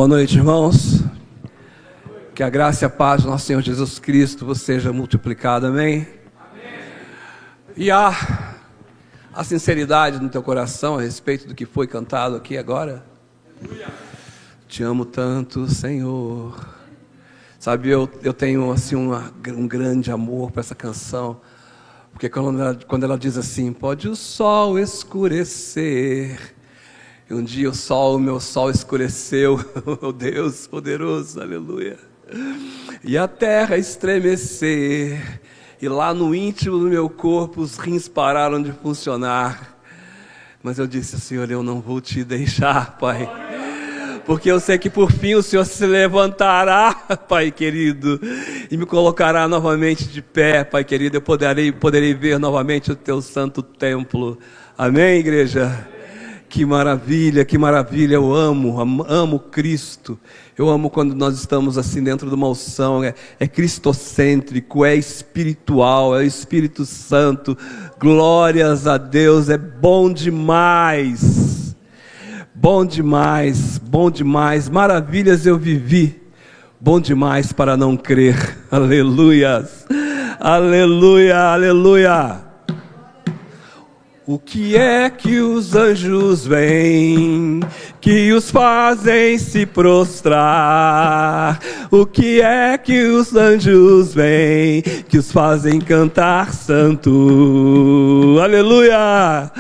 Boa noite, irmãos. Que a graça e a paz do nosso Senhor Jesus Cristo vos seja multiplicada, amém? E a sinceridade no teu coração a respeito do que foi cantado aqui agora. Te amo tanto, Senhor. Sabe, eu tenho assim um grande amor para essa canção, porque quando ela diz assim: pode o sol escurecer. E um dia o meu sol escureceu, oh Deus poderoso, aleluia. E a terra estremecer, e lá no íntimo do meu corpo os rins pararam de funcionar. Mas eu disse: Senhor, eu não vou te deixar, Pai, porque eu sei que por fim o Senhor se levantará, Pai querido, e me colocará novamente de pé, Pai querido. Eu poderei ver novamente o teu santo templo. Amém, igreja? Que maravilha, eu amo Cristo. Eu amo quando nós estamos assim dentro de uma unção, é cristocêntrico, é espiritual, é o Espírito Santo. Glórias a Deus, é bom demais, maravilhas eu vivi, bom demais para não crer, aleluias, aleluia. O que é que os anjos vêm, que os fazem se prostrar? O que é que os anjos vêm, que os fazem cantar santo? Aleluia!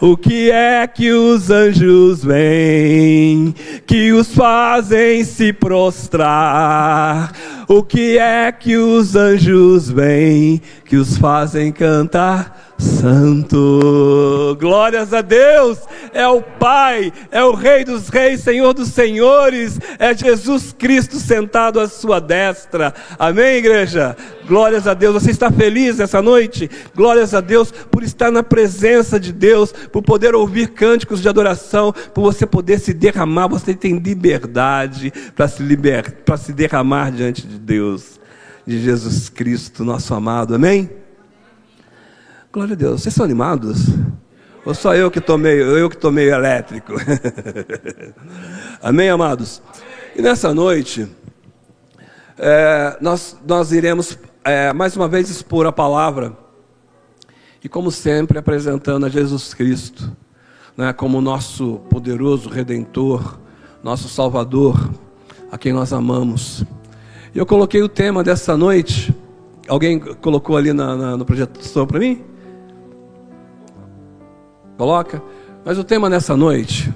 O que é que os anjos vêm, que os fazem se prostrar? O que é que os anjos vêm, que os fazem cantar santo? Glórias a Deus! É o Pai, é o Rei dos Reis, Senhor dos Senhores, é Jesus Cristo sentado à sua destra. Amém, igreja? Glórias a Deus. Você está feliz essa noite? Glórias a Deus por estar na presença de Deus, por poder ouvir cânticos de adoração, por você poder se derramar. Você tem liberdade para se derramar diante de Deus, de Jesus Cristo, nosso amado. Amém? Glória a Deus. Vocês são animados? Ou só eu que estou meio elétrico? Amém, amados? E nessa noite, nós iremos mais uma vez expor a palavra, e como sempre apresentando a Jesus Cristo, né, como nosso poderoso Redentor, nosso Salvador, a quem nós amamos. E eu coloquei o tema dessa noite. Alguém colocou ali no projetor para mim? Coloca. Mas o tema nessa noite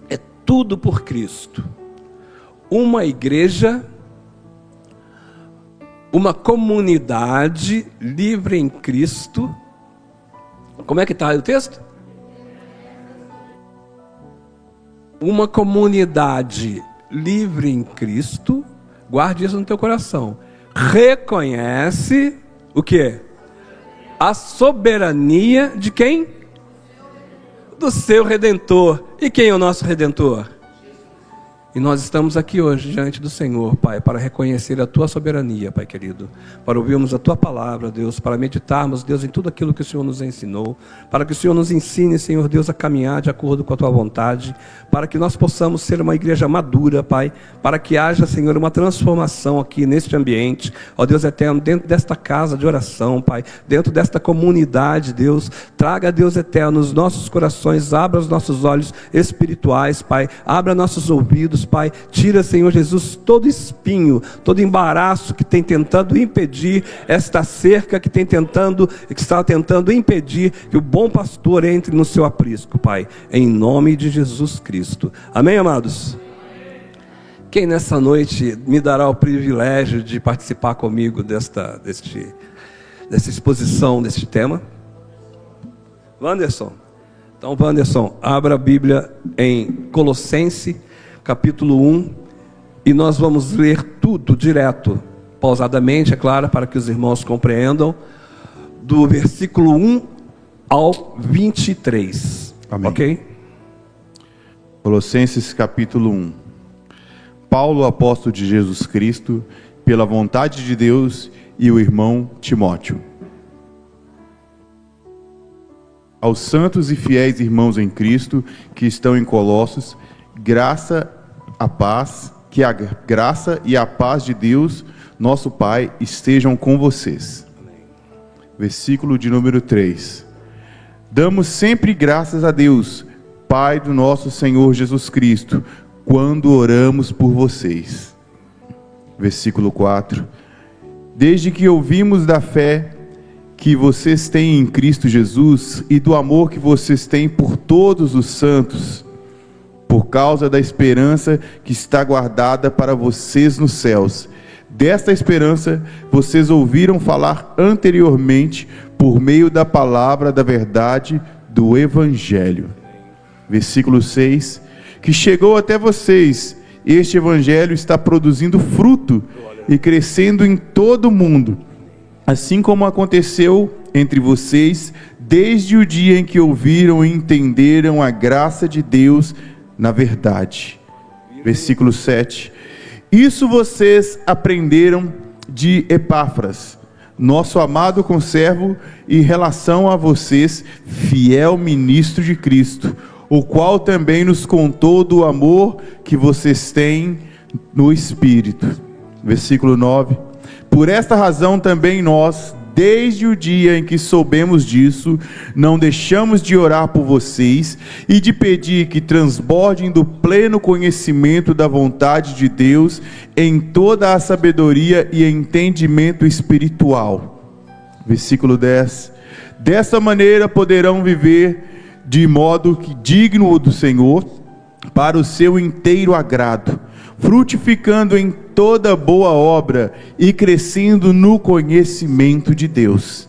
é tudo por Cristo. Uma igreja, uma comunidade livre em Cristo. Como é que está aí o texto? Uma comunidade livre em Cristo. Guarde isso no teu coração. Reconhece o quê? A soberania de quem? Do seu Redentor. E quem é o nosso Redentor? E nós estamos aqui hoje diante do Senhor, Pai, para reconhecer a Tua soberania, Pai querido, para ouvirmos a Tua palavra, Deus, para meditarmos, Deus, em tudo aquilo que o Senhor nos ensinou, para que o Senhor nos ensine, Senhor Deus, a caminhar de acordo com a Tua vontade, para que nós possamos ser uma igreja madura, Pai, para que haja, Senhor, uma transformação aqui neste ambiente, ó Deus eterno, dentro desta casa de oração, Pai, dentro desta comunidade, Deus, traga, Deus eterno, os nossos corações, abra os nossos olhos espirituais, Pai, abra nossos ouvidos, Pai, tira, Senhor Jesus, todo espinho, todo embaraço que tem tentando impedir esta cerca, que está tentando impedir que o bom pastor entre no seu aprisco, Pai, em nome de Jesus Cristo. Amém, amados? Quem nessa noite me dará o privilégio de participar comigo dessa exposição, deste tema? Wanderson. Então, Wanderson, abra a Bíblia em Colossenses, capítulo 1, e nós vamos ler tudo direto, pausadamente, é claro, para que os irmãos compreendam, do versículo 1 ao 23. Amém. Ok? Colossenses capítulo 1. Paulo, apóstolo de Jesus Cristo, pela vontade de Deus, e o irmão Timóteo. Aos santos e fiéis irmãos em Cristo, que estão em Colossos, graça a paz, que a graça e a paz de Deus, nosso Pai, estejam com vocês. Amém. Versículo de número 3. Damos sempre graças a Deus, Pai do nosso Senhor Jesus Cristo, quando oramos por vocês. Versículo 4. Desde que ouvimos da fé que vocês têm em Cristo Jesus e do amor que vocês têm por todos os santos, por causa da esperança que está guardada para vocês nos céus. Desta esperança vocês ouviram falar anteriormente por meio da palavra da verdade do Evangelho. Versículo 6. Que chegou até vocês. Este Evangelho está produzindo fruto e crescendo em todo o mundo, assim como aconteceu entre vocês desde o dia em que ouviram e entenderam a graça de Deus na verdade. Versículo 7. Isso vocês aprenderam de Epáfras, nosso amado conservo, em relação a vocês, fiel ministro de Cristo, o qual também nos contou do amor que vocês têm no Espírito. Versículo 9. Por esta razão também nós, desde o dia em que soubemos disso, não deixamos de orar por vocês e de pedir que transbordem do pleno conhecimento da vontade de Deus em toda a sabedoria e entendimento espiritual. Versículo 10. Desta maneira poderão viver de modo que digno do Senhor, para o seu inteiro agrado, frutificando em toda boa obra e crescendo no conhecimento de Deus.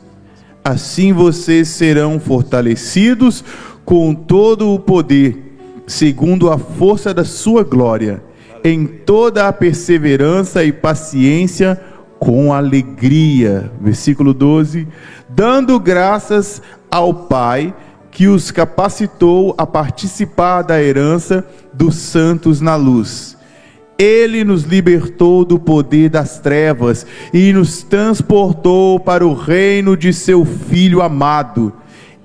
Assim vocês serão fortalecidos com todo o poder, segundo a força da sua glória, em toda a perseverança e paciência com alegria. Versículo 12. Dando graças ao Pai, que os capacitou a participar da herança dos santos na luz. Ele nos libertou do poder das trevas e nos transportou para o reino de seu Filho amado,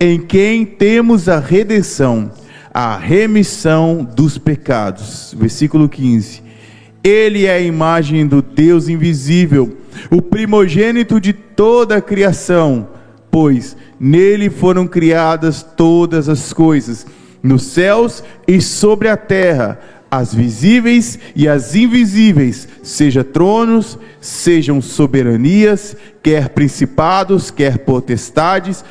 em quem temos a redenção, a remissão dos pecados. Versículo 15. Ele é a imagem do Deus invisível, o primogênito de toda a criação, pois nele foram criadas todas as coisas, nos céus e sobre a terra, as visíveis e as invisíveis, seja tronos, sejam soberanias, quer principados, quer potestades,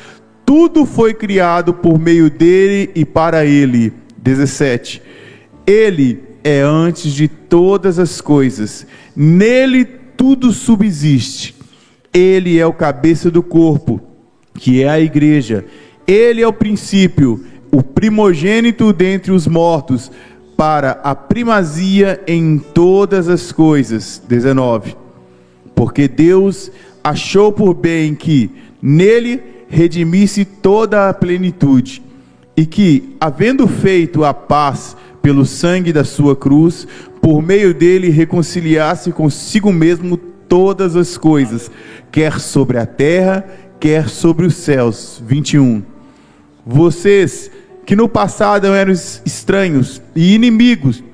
tudo foi criado por meio dele e para ele. 17. Ele é antes de todas as coisas, nele tudo subsiste. Ele é o cabeça do corpo, que é a igreja. Ele é o princípio, o primogênito dentre os mortos, para a primazia em todas as coisas. 19. Porque Deus achou por bem que nele redimisse toda a plenitude, e que, havendo feito a paz pelo sangue da sua cruz, por meio dele reconciliasse consigo mesmo todas as coisas, quer sobre a terra, quer sobre os céus. 21. Vocês que no passado eram estranhos e inimigos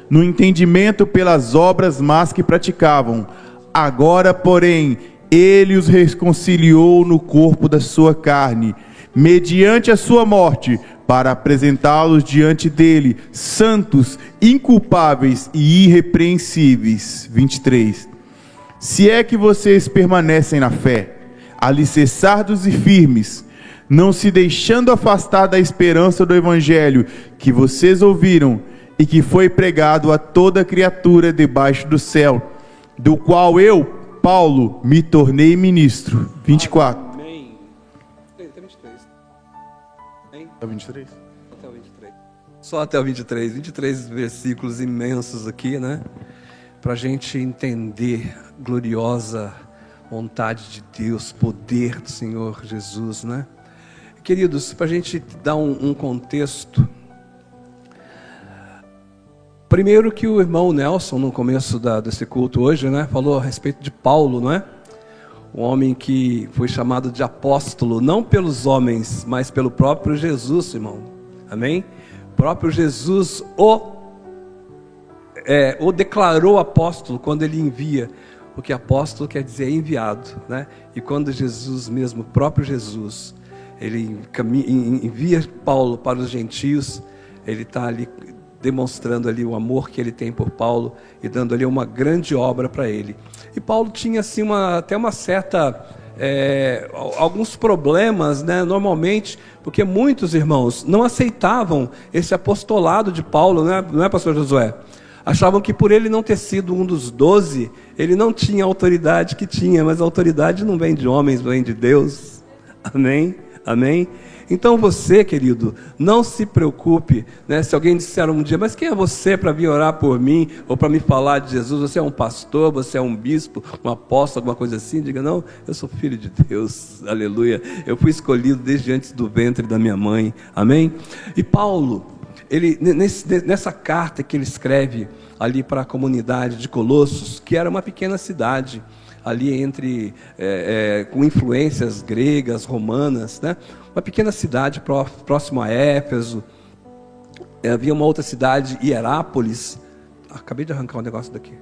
no entendimento pelas obras más que praticavam, agora, porém, ele os reconciliou no corpo da sua carne, mediante a sua morte, para apresentá-los diante dele, santos, inculpáveis e irrepreensíveis. 23. Se é que vocês permanecem na fé, alicerçados e firmes, não se deixando afastar da esperança do Evangelho que vocês ouviram e que foi pregado a toda criatura debaixo do céu, do qual eu, Paulo, me tornei ministro. 24. Amém. Até 23. Amém? Até 23? Até o 23. Só até o 23. 23 versículos imensos aqui, né? Para a gente entender a gloriosa vontade de Deus, poder do Senhor Jesus, né? Queridos, para a gente dar um contexto, primeiro que o irmão Nelson, no começo desse culto hoje, né, falou a respeito de Paulo, não é? O homem que foi chamado de apóstolo, não pelos homens, mas pelo próprio Jesus, irmão. Amém? O próprio Jesus ou declarou apóstolo quando ele envia, porque apóstolo quer dizer enviado, né? E quando Jesus mesmo, o próprio Jesus, ele envia Paulo para os gentios, ele está ali demonstrando ali o amor que ele tem por Paulo e dando ali uma grande obra para ele. E Paulo tinha assim até uma certa, alguns problemas, né, normalmente, porque muitos irmãos não aceitavam esse apostolado de Paulo, né, não é, pastor Josué? Achavam que por ele não ter sido um dos 12, ele não tinha a autoridade que tinha, mas a autoridade não vem de homens, vem de Deus. Amém? Amém? Então você, querido, não se preocupe, né, se alguém disser um dia, mas quem é você para vir orar por mim, ou para me falar de Jesus? Você é um pastor, você é um bispo, um apóstolo, alguma coisa assim? Diga, não, eu sou filho de Deus, aleluia, eu fui escolhido desde antes do ventre da minha mãe, amém? E Paulo, ele, nessa carta que ele escreve ali para a comunidade de Colossos, que era uma pequena cidade, ali com influências gregas, romanas, né? Uma pequena cidade próximo a Éfeso. Havia uma outra cidade, Hierápolis. Acabei de arrancar um negócio daqui.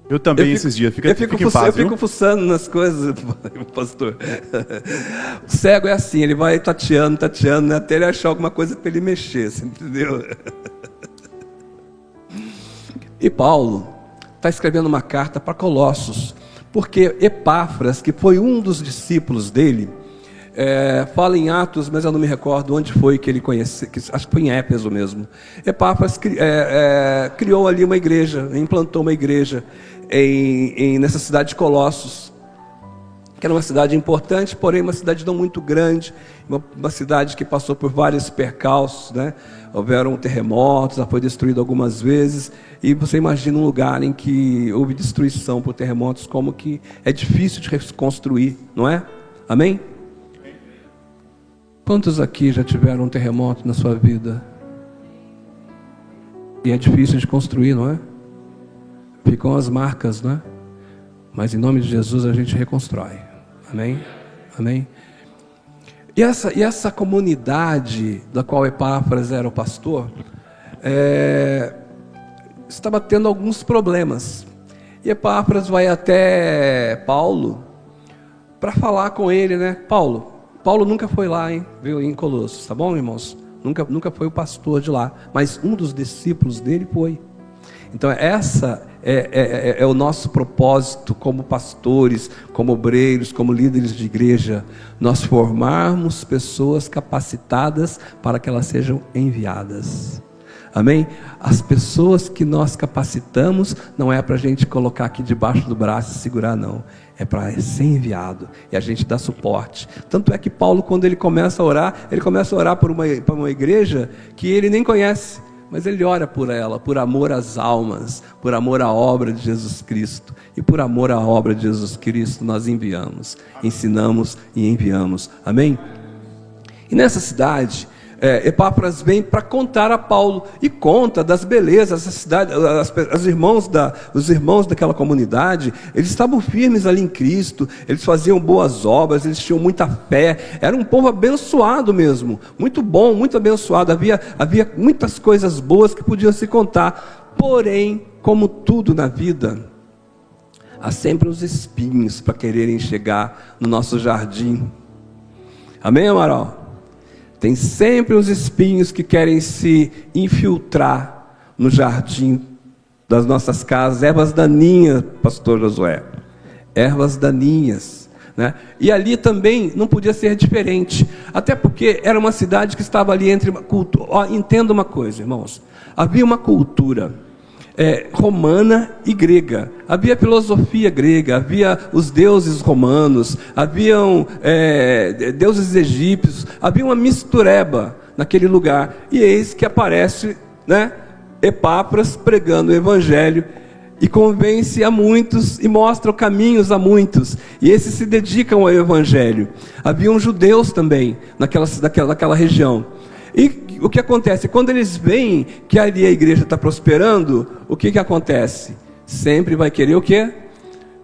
Eu também esses dias. Fica em paz, eu fico fuçando nas coisas, pastor. O cego é assim, ele vai tateando, né, até ele achar alguma coisa para ele mexer, você entendeu? E Paulo está escrevendo uma carta para Colossos, porque Epáfras, que foi um dos discípulos dele, fala em Atos, mas eu não me recordo onde foi que ele conheceu, acho que foi em Éfeso mesmo. Epáfras criou ali uma igreja, implantou uma igreja nessa cidade de Colossos, que era uma cidade importante, porém uma cidade não muito grande, uma cidade que passou por vários percalços, né? Houveram terremotos, ela foi destruída algumas vezes, e você imagina um lugar em que houve destruição por terremotos, como que é difícil de reconstruir, não é? Amém? Quantos aqui já tiveram um terremoto na sua vida? E é difícil de construir, não é? Ficam as marcas, não é? Mas em nome de Jesus a gente reconstrói. Amém? Amém? E essa comunidade da qual Epáfras era o pastor, estava tendo alguns problemas. E Epáfras vai até Paulo para falar com ele, né? Paulo nunca foi lá, hein? Viu? Em Colossos, tá bom, irmãos? Nunca foi o pastor de lá, mas um dos discípulos dele foi. Então essa é o nosso propósito como pastores, como obreiros, como líderes de igreja, nós formarmos pessoas capacitadas para que elas sejam enviadas. Amém? As pessoas que nós capacitamos não é para a gente colocar aqui debaixo do braço e segurar, não. É para ser enviado e a gente dá suporte. Tanto é que Paulo, quando ele começa a orar por uma igreja que ele nem conhece, mas ele ora por ela, por amor às almas, por amor à obra de Jesus Cristo. E por amor à obra de Jesus Cristo nós enviamos, ensinamos e enviamos. Amém? E nessa cidade, Epáfras vem para contar a Paulo, e conta das belezas dessa cidade. Os irmãos daquela comunidade, eles estavam firmes ali em Cristo, eles faziam boas obras, eles tinham muita fé, era um povo abençoado mesmo, muito bom, muito abençoado, havia muitas coisas boas que podiam se contar. Porém, como tudo na vida, há sempre os espinhos para quererem chegar no nosso jardim. Amém, Amaral? Tem sempre os espinhos que querem se infiltrar no jardim das nossas casas, ervas daninhas, pastor Josué, ervas daninhas, né? E ali também não podia ser diferente, até porque era uma cidade que estava ali entre uma cultura. Entenda uma coisa, irmãos, havia uma cultura romana e grega, havia filosofia grega, havia os deuses romanos, haviam deuses egípcios, havia uma mistureba naquele lugar, e eis que aparece, né, Epáfras pregando o evangelho, e convence a muitos, e mostra caminhos a muitos, e esses se dedicam ao evangelho. Haviam judeus também naquela região. E o que acontece? Quando eles veem que ali a igreja está prosperando, o que acontece? Sempre vai querer o quê?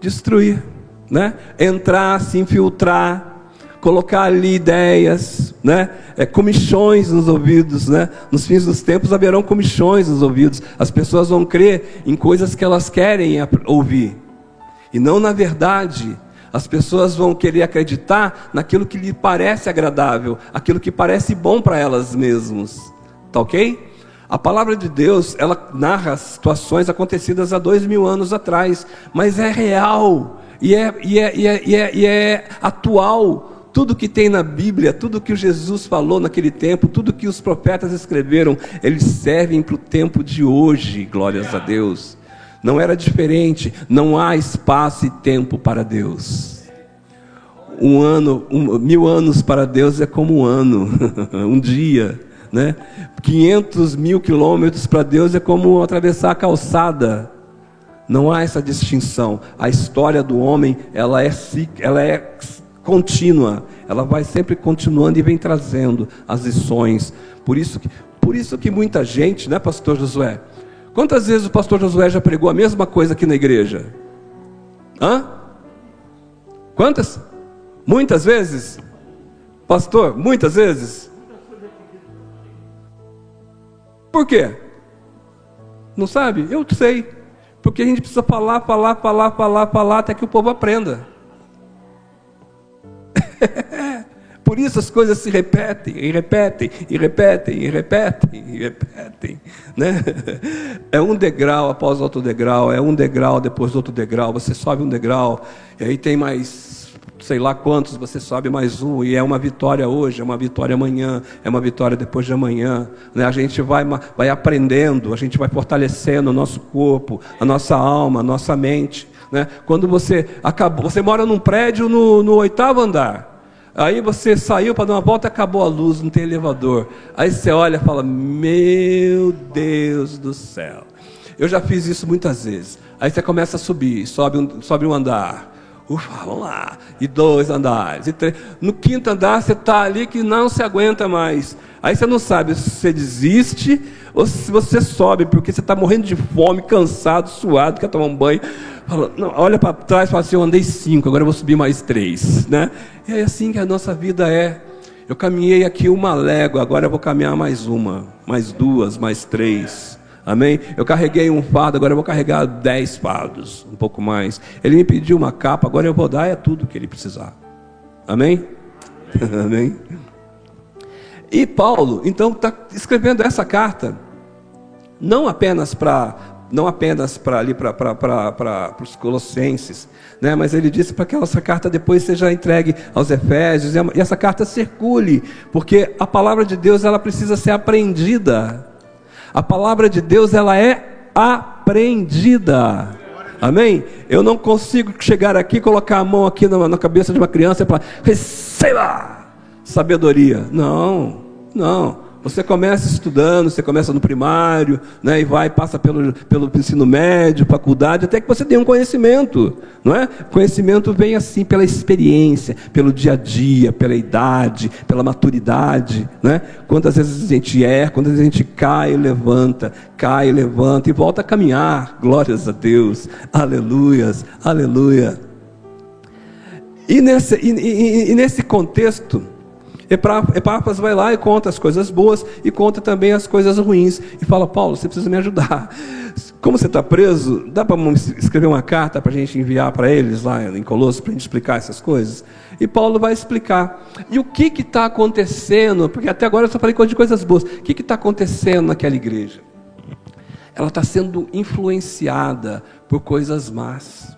Destruir, né? Entrar, se infiltrar, colocar ali ideias, né? Comichões nos ouvidos, né? Nos fins dos tempos haverão comichões nos ouvidos. As pessoas vão crer em coisas que elas querem ouvir, e não na verdade. As pessoas vão querer acreditar naquilo que lhe parece agradável, aquilo que parece bom para elas mesmas. Tá ok? A palavra de Deus, ela narra situações acontecidas há 2000 anos atrás, mas é real e é atual. Tudo que tem na Bíblia, tudo que Jesus falou naquele tempo, tudo que os profetas escreveram, eles servem para o tempo de hoje, glórias a Deus. Não era diferente, não há espaço e tempo para Deus. 1000 anos para Deus é como um ano, um dia, né? 500.000 quilômetros para Deus é como atravessar a calçada. Não há essa distinção. A história do homem, ela é contínua, ela vai sempre continuando e vem trazendo as lições. Por isso que muita gente, né, pastor Josué? Quantas vezes o pastor Josué já pregou a mesma coisa aqui na igreja? Quantas? Muitas vezes? Pastor, muitas vezes? Por quê? Não sabe? Eu sei. Porque a gente precisa falar até que o povo aprenda. Por isso as coisas se repetem, né? É um degrau após outro degrau, é um degrau depois do outro degrau. Você sobe um degrau, e aí tem mais, sei lá quantos, você sobe mais um, e é uma vitória hoje, é uma vitória amanhã, é uma vitória depois de amanhã, né? A gente vai aprendendo, a gente vai fortalecendo o nosso corpo, a nossa alma, a nossa mente, né? Quando você mora num prédio no 8º andar, aí você saiu para dar uma volta e acabou a luz, não tem elevador. Aí você olha e fala, meu Deus do céu. Eu já fiz isso muitas vezes. Aí você começa a subir, sobe um andar. Ufa, vamos lá. E 2 andares, e 3. No 5º andar você está ali que não se aguenta mais. Aí você não sabe se você desiste ou se você sobe, porque você está morrendo de fome, cansado, suado, quer tomar um banho. Fala, não, olha para trás e fala assim, eu andei 5, agora eu vou subir mais 3, né? E é assim que a nossa vida é. Eu caminhei aqui 1 légua, agora eu vou caminhar mais 1, mais 2, mais 3. Amém? Eu carreguei um fardo, agora eu vou carregar 10 fardos, um pouco mais. Ele me pediu uma capa, agora eu vou dar tudo que ele precisar. Amém? Amém? E Paulo, então, está escrevendo essa carta, não apenas para os Colossenses, né? Mas ele disse para que essa carta depois seja entregue aos Efésios, e essa carta circule, porque a palavra de Deus, ela precisa ser aprendida. A palavra de Deus, ela é aprendida. Amém? Eu não consigo chegar aqui, colocar a mão aqui na cabeça de uma criança e falar, receba sabedoria. Não. Você começa estudando, você começa no primário, né, e passa pelo ensino médio, faculdade, até que você tenha um conhecimento, não é? O conhecimento vem assim pela experiência, pelo dia a dia, pela idade, pela maturidade, né? Quantas vezes a gente erra, quantas vezes a gente cai e levanta e volta a caminhar, glórias a Deus, aleluias, aleluia. E nesse contexto, Epáfras vai lá e conta as coisas boas e conta também as coisas ruins e fala, Paulo, você precisa me ajudar. Como você está preso, dá para escrever uma carta para a gente enviar para eles lá em Colossos, para a gente explicar essas coisas? E Paulo vai explicar. E o que está acontecendo? Porque até agora eu só falei de coisas boas. O que está acontecendo naquela igreja? Ela está sendo influenciada por coisas más.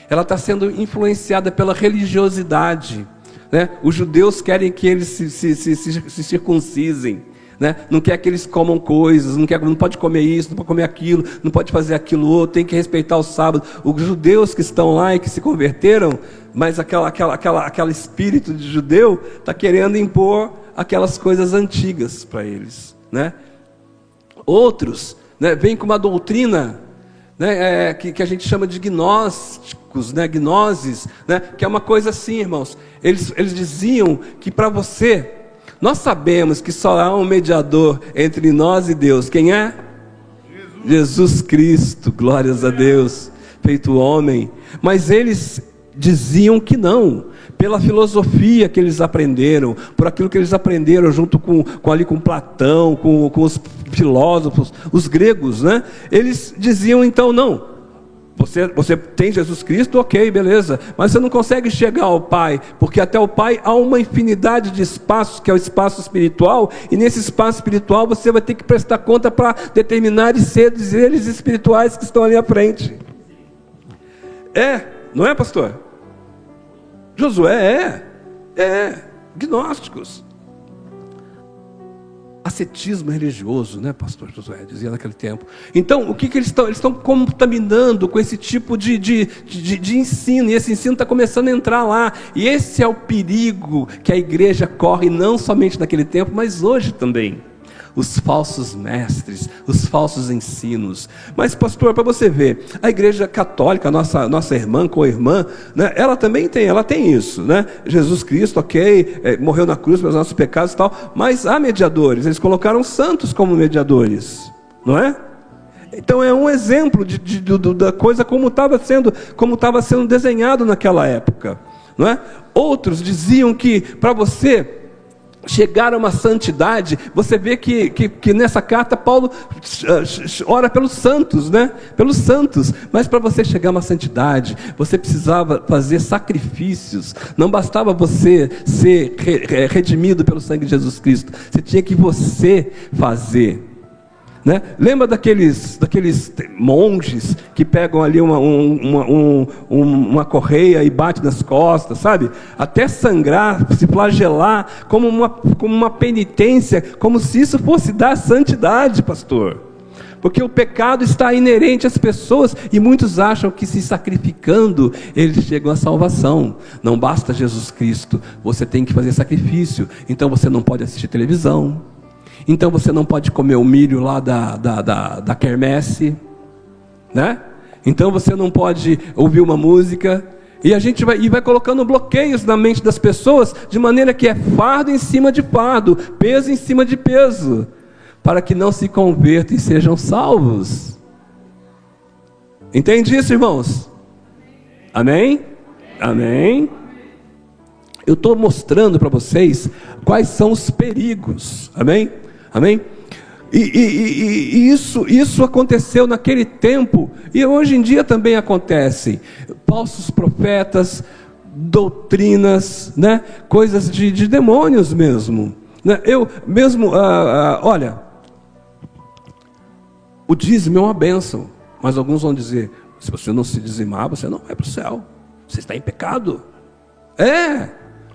Ela está sendo influenciada pela religiosidade. Né? Os judeus querem que eles se circuncisem, né? Não quer que eles comam coisas, não pode comer isso, não pode comer aquilo, não pode fazer aquilo outro, tem que respeitar o sábado. Os judeus que estão lá e que se converteram, mas aquele espírito de judeu está querendo impor aquelas coisas antigas para eles, né? Outros, né, vêm com uma doutrina, né, que a gente chama de gnósticos, né, gnoses, né, que é uma coisa assim, irmãos. Eles diziam que para você, nós sabemos que só há um mediador entre nós e Deus. Quem é? Jesus Cristo, glórias a Deus, feito homem. Mas eles diziam que não. pela filosofia que eles aprenderam, por aquilo que eles aprenderam junto com Platão, com os filósofos, os gregos, né? Eles diziam então, não, você tem Jesus Cristo, ok, beleza, mas você não consegue chegar ao Pai, porque até o Pai há uma infinidade de espaços, que é o espaço espiritual, e nesse espaço espiritual você vai ter que prestar conta para determinados seres espirituais que estão ali à frente. Não é, pastor? Josué gnósticos. Ascetismo religioso, né, pastor Josué dizia naquele tempo. Então, o que eles estão? Eles estão contaminando com esse tipo de ensino, e esse ensino está começando a entrar lá, e esse é o perigo que a igreja corre, não somente naquele tempo, mas hoje também. Os falsos mestres, os falsos ensinos. Mas, pastor, para você ver, a igreja católica, nossa irmã, co-irmã, né, ela também tem isso, né? Jesus Cristo, ok, morreu na cruz pelos nossos pecados e tal, mas há mediadores, eles colocaram santos como mediadores, não é? Então é um exemplo da coisa como estava sendo desenhado naquela época, não é? Outros diziam que para você chegar a uma santidade, você vê que nessa carta Paulo ora pelos santos, né? Pelos santos, mas para você chegar a uma santidade, você precisava fazer sacrifícios, não bastava você ser redimido pelo sangue de Jesus Cristo, você tinha que você fazer. Né? Lembra daqueles monges que pegam ali uma correia e bate nas costas, sabe? Até sangrar, se flagelar, como uma penitência, como se isso fosse dar santidade, pastor. Porque o pecado está inerente às pessoas, e muitos acham que se sacrificando, eles chegam à salvação. Não basta Jesus Cristo, você tem que fazer sacrifício. Então você não pode assistir televisão, então você não pode comer o milho lá da quermesse, né? Então você não pode ouvir uma música, e a gente vai colocando bloqueios na mente das pessoas, de maneira que é fardo em cima de fardo, peso em cima de peso, para que não se convertam e sejam salvos. Entende isso, irmãos? Amém? Amém? Eu estou mostrando para vocês quais são os perigos, amém? Amém? E isso aconteceu naquele tempo, e hoje em dia também acontece. Falsos profetas, doutrinas, né? Coisas de demônios mesmo, né? Olha, o dízimo é uma bênção, mas alguns vão dizer, se você não se dizimar, você não vai para o céu, você está em pecado.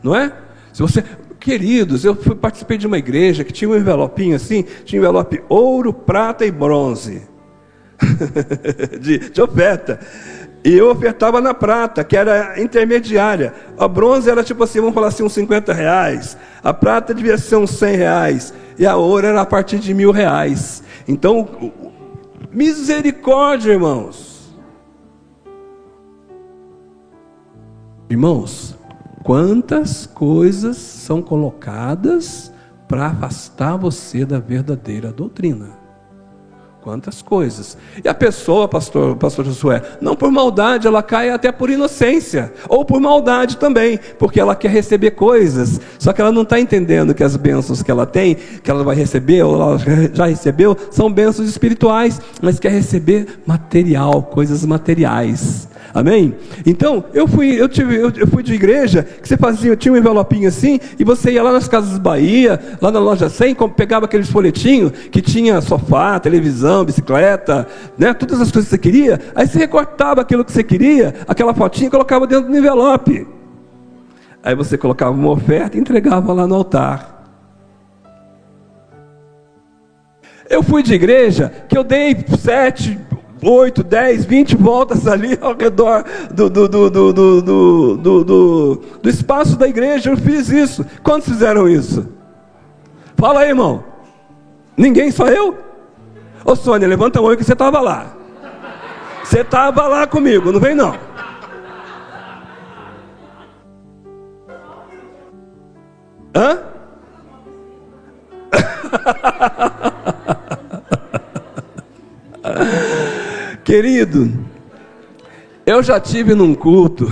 Não é? Se você... Queridos, eu participei de uma igreja que tinha um envelopinho assim, tinha um envelope ouro, prata e bronze, de oferta, e eu ofertava na prata, que era intermediária. A bronze era tipo assim, vamos falar assim, uns R$50, a prata devia ser uns R$100, e a ouro era a partir de R$1.000. Então, misericórdia, irmãos. Irmãos, quantas coisas são colocadas para afastar você da verdadeira doutrina? Quantas coisas. E a pessoa, pastor Josué, não por maldade, ela cai até por inocência, ou por maldade também, porque ela quer receber coisas, só que ela não está entendendo que as bênçãos que ela tem, que ela vai receber, ou ela já recebeu, são bênçãos espirituais, mas quer receber material, coisas materiais. Amém? Então, eu fui de igreja, que você tinha um envelopinho assim, e você ia lá nas Casas Bahia, lá na loja 100, pegava aqueles folhetinhos, que tinha sofá, televisão, bicicleta, né, todas as coisas que você queria, aí você recortava aquilo que você queria, aquela fotinha, e colocava dentro do envelope. Aí você colocava uma oferta e entregava lá no altar. Eu fui de igreja, que eu dei 7, 8, 10, 20 voltas ali ao redor do espaço da igreja. Eu fiz isso. Quantos fizeram isso? Fala aí, irmão. Ninguém, só eu? Ô Sônia, levanta a mão que você estava lá. Você estava lá comigo, não vem não. Hã? Querido, eu já tive num culto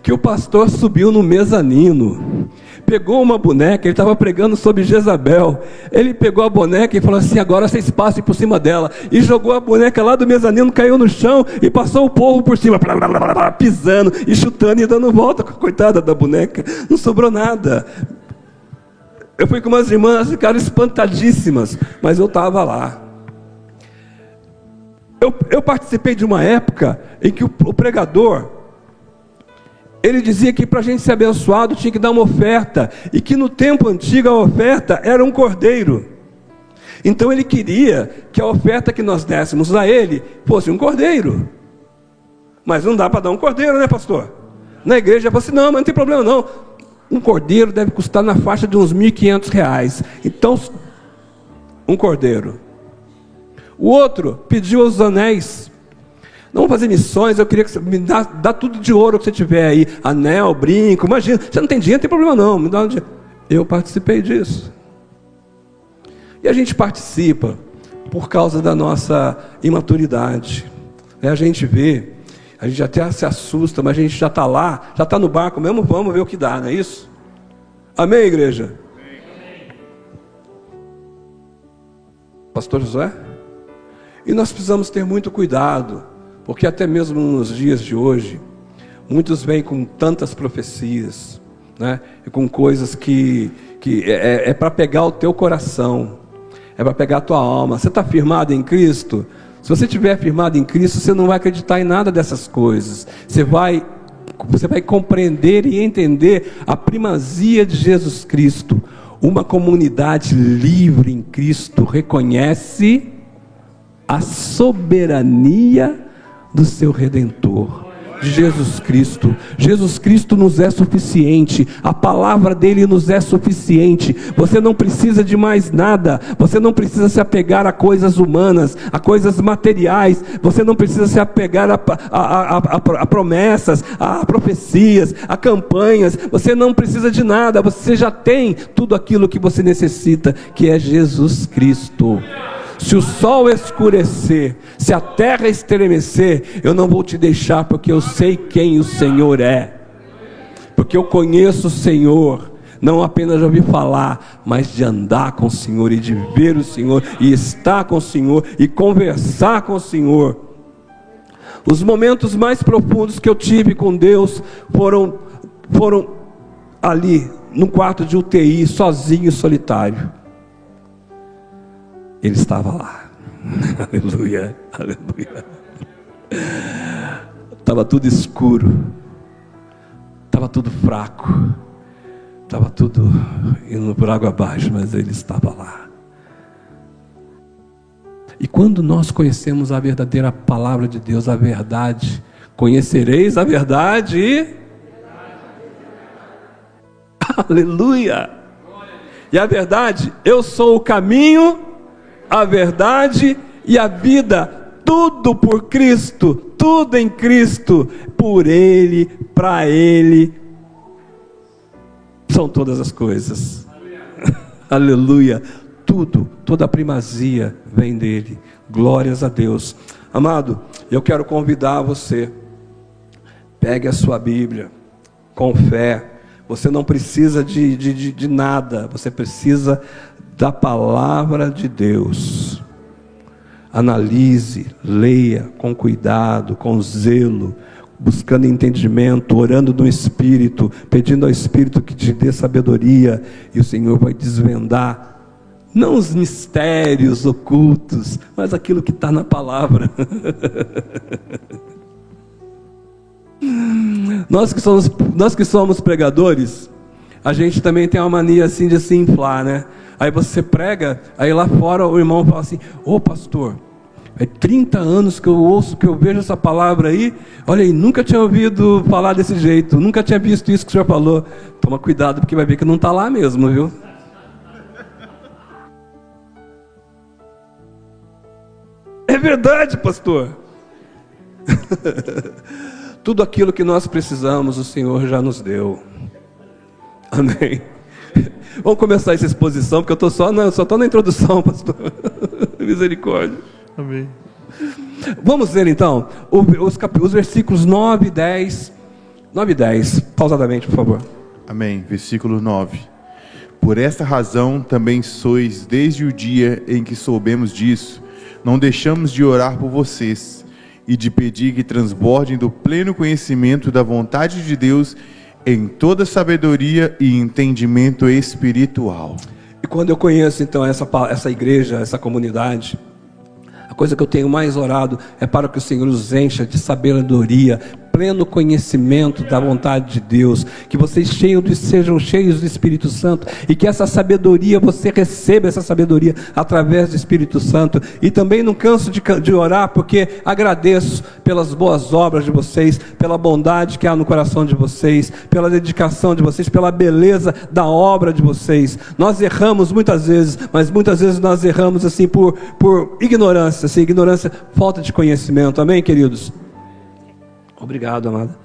que o pastor subiu no mezanino, pegou uma boneca, ele estava pregando sobre Jezabel, ele pegou a boneca e falou assim: agora vocês passem por cima dela, e jogou a boneca lá do mezanino, caiu no chão, e passou o povo por cima, pisando, e chutando, e dando volta, coitada da boneca, não sobrou nada. Eu fui com umas irmãs, elas ficaram espantadíssimas, mas eu estava lá. Eu participei de uma época em que o pregador, ele dizia que para a gente ser abençoado tinha que dar uma oferta, e que no tempo antigo a oferta era um cordeiro. Então ele queria que a oferta que nós dessemos a ele fosse um cordeiro. Mas não dá para dar um cordeiro, né, pastor? Na igreja falou assim: não, mas não tem problema não. Um cordeiro deve custar na faixa de uns R$1.500. Então, um cordeiro. O outro pediu os anéis. Não vou fazer missões, eu queria que você me dá tudo de ouro que você tiver aí. Anel, brinco, imagina. Você não tem dinheiro, não tem problema não, me dá um dinheiro. Eu participei disso. E a gente participa por causa da nossa imaturidade. A gente vê, a gente até se assusta, mas a gente já está lá, já está no barco mesmo, vamos ver o que dá, não é isso? Amém, igreja? Amém. Pastor Josué? E nós precisamos ter muito cuidado, porque até mesmo nos dias de hoje, muitos vêm com tantas profecias, né? E com coisas que é para pegar o teu coração, é para pegar a tua alma. Você está firmado em Cristo? Se você estiver firmado em Cristo, você não vai acreditar em nada dessas coisas. Você vai compreender e entender a primazia de Jesus Cristo. Uma comunidade livre em Cristo reconhece a soberania do seu Redentor, de Jesus Cristo. Jesus Cristo nos é suficiente, a palavra dele nos é suficiente. Você não precisa de mais nada, você não precisa se apegar a coisas humanas, a coisas materiais, você não precisa se apegar a promessas, a profecias, a campanhas, você não precisa de nada, você já tem tudo aquilo que você necessita, que é Jesus Cristo. Se o sol escurecer, se a terra estremecer, eu não vou te deixar, porque eu sei quem o Senhor é, porque eu conheço o Senhor, não apenas de ouvir falar, mas de andar com o Senhor, e de ver o Senhor, e estar com o Senhor, e conversar com o Senhor. Os momentos mais profundos que eu tive com Deus foram ali, num quarto de UTI, sozinho e solitário. Ele estava lá. Aleluia, aleluia. Estava tudo escuro, estava tudo fraco, estava tudo indo por água abaixo, mas ele estava lá. E quando nós conhecemos a verdadeira palavra de Deus, a verdade, conhecereis a verdade e... Aleluia! E a verdade, eu sou o caminho, a verdade e a vida, tudo por Cristo, tudo em Cristo, por Ele, para Ele, são todas as coisas. Aleluia, tudo, toda a primazia vem dele, glórias a Deus. Amado, eu quero convidar você, pegue a sua Bíblia, com fé. Você não precisa de nada, você precisa da palavra de Deus. Analise, leia com cuidado, com zelo, buscando entendimento, orando no Espírito, pedindo ao Espírito que te dê sabedoria, e o Senhor vai desvendar, não os mistérios ocultos, mas aquilo que está na palavra. Nós que somos pregadores, a gente também tem uma mania assim de se inflar, né? Aí você prega, aí lá fora o irmão fala assim: ô pastor, é 30 anos que eu ouço, que eu vejo essa palavra aí, olha aí, nunca tinha ouvido falar desse jeito, nunca tinha visto isso que o senhor falou. Toma cuidado, porque vai ver que não está lá mesmo, viu? É verdade, pastor. Tudo aquilo que nós precisamos, o Senhor já nos deu. Amém. Vamos começar essa exposição, porque eu só estou na introdução, pastor. Misericórdia. Amém. Vamos ver então os versículos 9 e 10 9 e 10, pausadamente, por favor. Amém. Versículo 9. Por esta razão também sois, desde o dia em que soubemos disso, não deixamos de orar por vocês e de pedir que transbordem do pleno conhecimento da vontade de Deus em toda sabedoria e entendimento espiritual. E quando eu conheço então essa igreja, essa comunidade, a coisa que eu tenho mais orado é para que o Senhor nos encha de sabedoria, pleno conhecimento da vontade de Deus, que vocês sejam cheios do Espírito Santo, e que essa sabedoria, você receba essa sabedoria através do Espírito Santo. E também não canso de orar, porque agradeço pelas boas obras de vocês, pela bondade que há no coração de vocês, pela dedicação de vocês, pela beleza da obra de vocês. Nós erramos muitas vezes, mas muitas vezes nós erramos assim por ignorância, assim, ignorância, falta de conhecimento. Amém, queridos? Obrigado, amada.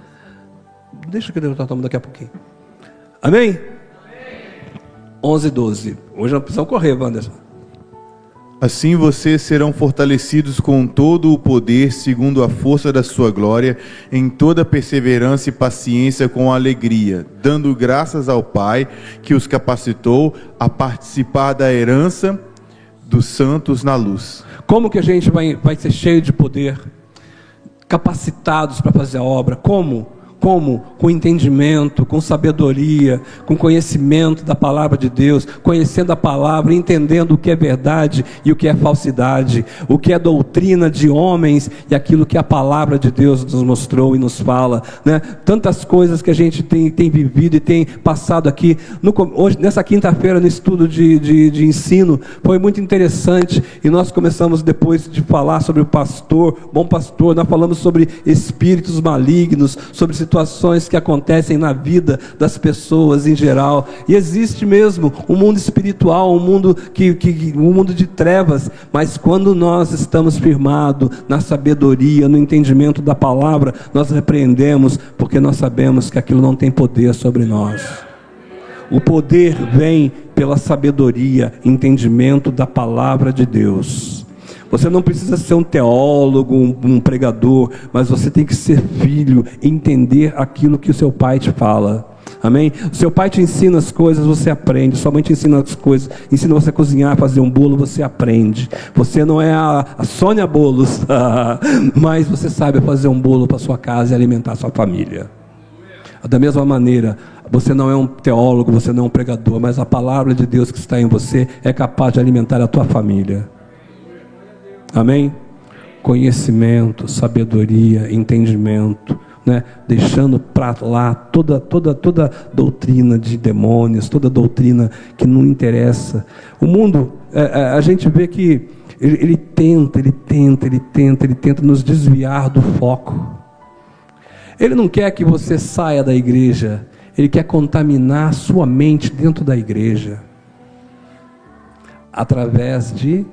Deixa que eu tomo daqui a pouquinho. Amém? 11 e 12. Hoje nós precisamos correr, Wanderson. Assim vocês serão fortalecidos com todo o poder, segundo a força da sua glória, em toda perseverança e paciência com alegria, dando graças ao Pai, que os capacitou a participar da herança dos santos na luz. Como que a gente vai ser cheio de poder, capacitados para fazer a obra? Como? Com entendimento, com sabedoria, com conhecimento da palavra de Deus, conhecendo a palavra, entendendo o que é verdade e o que é falsidade, o que é doutrina de homens e aquilo que a palavra de Deus nos mostrou e nos fala, né? Tantas coisas que a gente tem vivido e tem passado aqui, hoje, nessa quinta-feira no estudo de ensino, foi muito interessante, e nós começamos depois de falar sobre o pastor, bom pastor, nós falamos sobre espíritos malignos, sobre situações que acontecem na vida das pessoas em geral, e existe mesmo um mundo espiritual, um mundo um mundo de trevas, mas quando nós estamos firmados na sabedoria, no entendimento da palavra, nós repreendemos, porque nós sabemos que aquilo não tem poder sobre nós. O poder vem pela sabedoria, entendimento da palavra de Deus. Você não precisa ser um teólogo, um pregador, mas você tem que ser filho, entender aquilo que o seu pai te fala. Amém? O seu pai te ensina as coisas, você aprende. Sua mãe te ensina as coisas, ensina você a cozinhar, fazer um bolo, você aprende. Você não é a Sônia Bolos, mas você sabe fazer um bolo para sua casa e alimentar a sua família. Da mesma maneira, você não é um teólogo, você não é um pregador, mas a palavra de Deus que está em você é capaz de alimentar a tua família. Amém? Conhecimento, sabedoria, entendimento, né? Deixando para lá toda doutrina de demônios, toda doutrina que não interessa. O mundo, a gente vê que ele tenta nos desviar do foco. Ele não quer que você saia da igreja, ele quer contaminar sua mente dentro da igreja, através de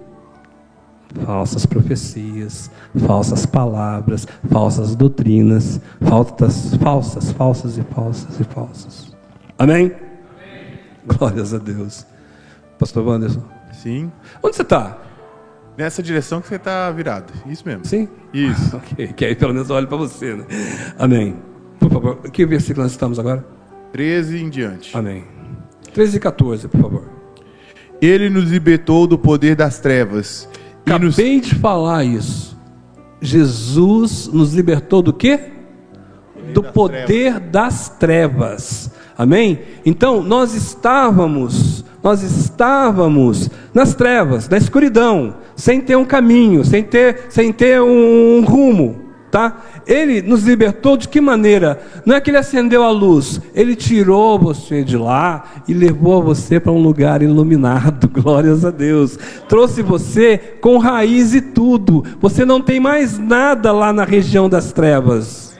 falsas profecias, falsas palavras, falsas doutrinas, falsas. Amém? Amém. Glórias a Deus. Pastor Wanderson. Sim. Onde você está? Nessa direção que você está virado. Isso mesmo. Sim? Isso. Ok, que aí pelo menos eu olho para você, né? Amém. Por favor, que versículo nós estamos agora? 13 em diante. Amém. 13 e 14, por favor. Ele nos libertou do poder das trevas. Acabei de falar isso. Jesus nos libertou do quê? Do poder das trevas. Amém? Então, nós estávamos nas trevas, na escuridão, sem ter um caminho, sem ter um rumo, tá? Ele nos libertou de que maneira? Não é que ele acendeu a luz, ele tirou você de lá e levou você para um lugar iluminado, glórias a Deus. Trouxe você com raiz e tudo. Você não tem mais nada lá na região das trevas.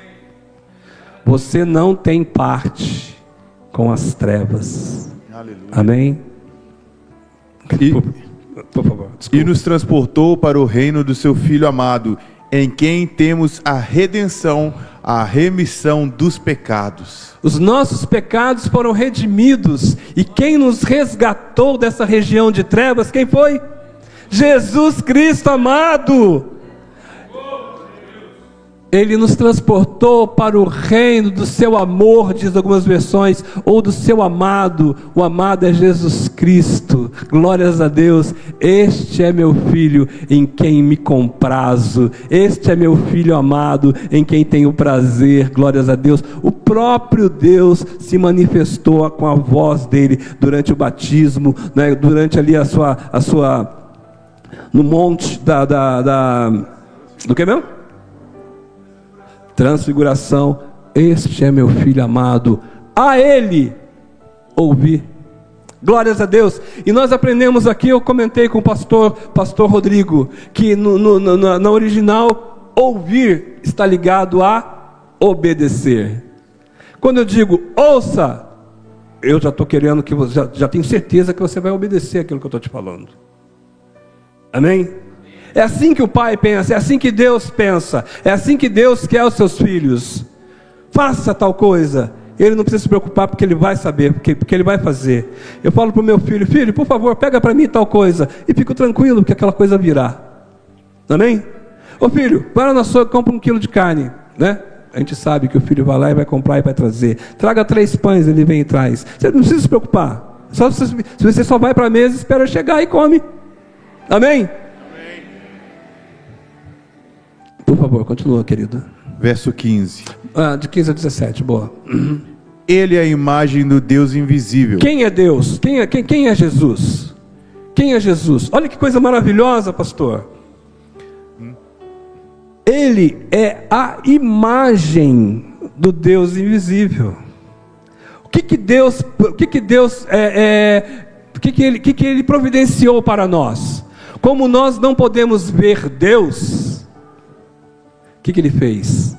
Você não tem parte com as trevas. Aleluia. Amém? Por favor, e nos transportou para o reino do seu Filho amado, em quem temos a redenção, a remissão dos pecados. Os nossos pecados foram redimidos, e quem nos resgatou dessa região de trevas, quem foi? Jesus Cristo amado. Ele nos transportou para o reino do seu amor, diz algumas versões, ou do seu amado. O amado é Jesus Cristo. Glórias a Deus. Este é meu filho em quem me comprazo. Este é meu filho amado em quem tenho prazer. Glórias a Deus. O próprio Deus se manifestou com a voz dele durante o batismo, né? Durante ali a sua no monte do que mesmo? Transfiguração. Este é meu filho amado, a ele ouvi. Glórias a Deus. E nós aprendemos aqui, eu comentei com o pastor Rodrigo, que na original, ouvir está ligado a obedecer. Quando eu digo ouça, eu já estou querendo que você, já tenho certeza que você vai obedecer aquilo que eu estou te falando. Amém? É assim que o Pai pensa, é assim que Deus pensa, é assim que Deus quer os seus filhos. Faça tal coisa. Ele não precisa se preocupar, porque ele vai saber, porque ele vai fazer. Eu falo para o meu filho: filho, por favor, pega para mim tal coisa, e fico tranquilo, porque aquela coisa virá. Amém? Ô filho, vai lá na sua, compra 1 quilo de carne, né? A gente sabe que o filho vai lá e vai comprar e vai trazer. Traga 3 pães, ele vem e traz. Você não precisa se preocupar. Você só vai para a mesa, espera chegar e come. Amém? Por favor, continua, querido. Verso 15. De 15 a 17, boa. Ele é a imagem do Deus invisível. Quem é Deus? Quem é Jesus? Quem é Jesus? Olha que coisa maravilhosa, pastor. Ele é a imagem do Deus invisível. O que ele providenciou para nós? Como nós não podemos ver Deus, o que ele fez?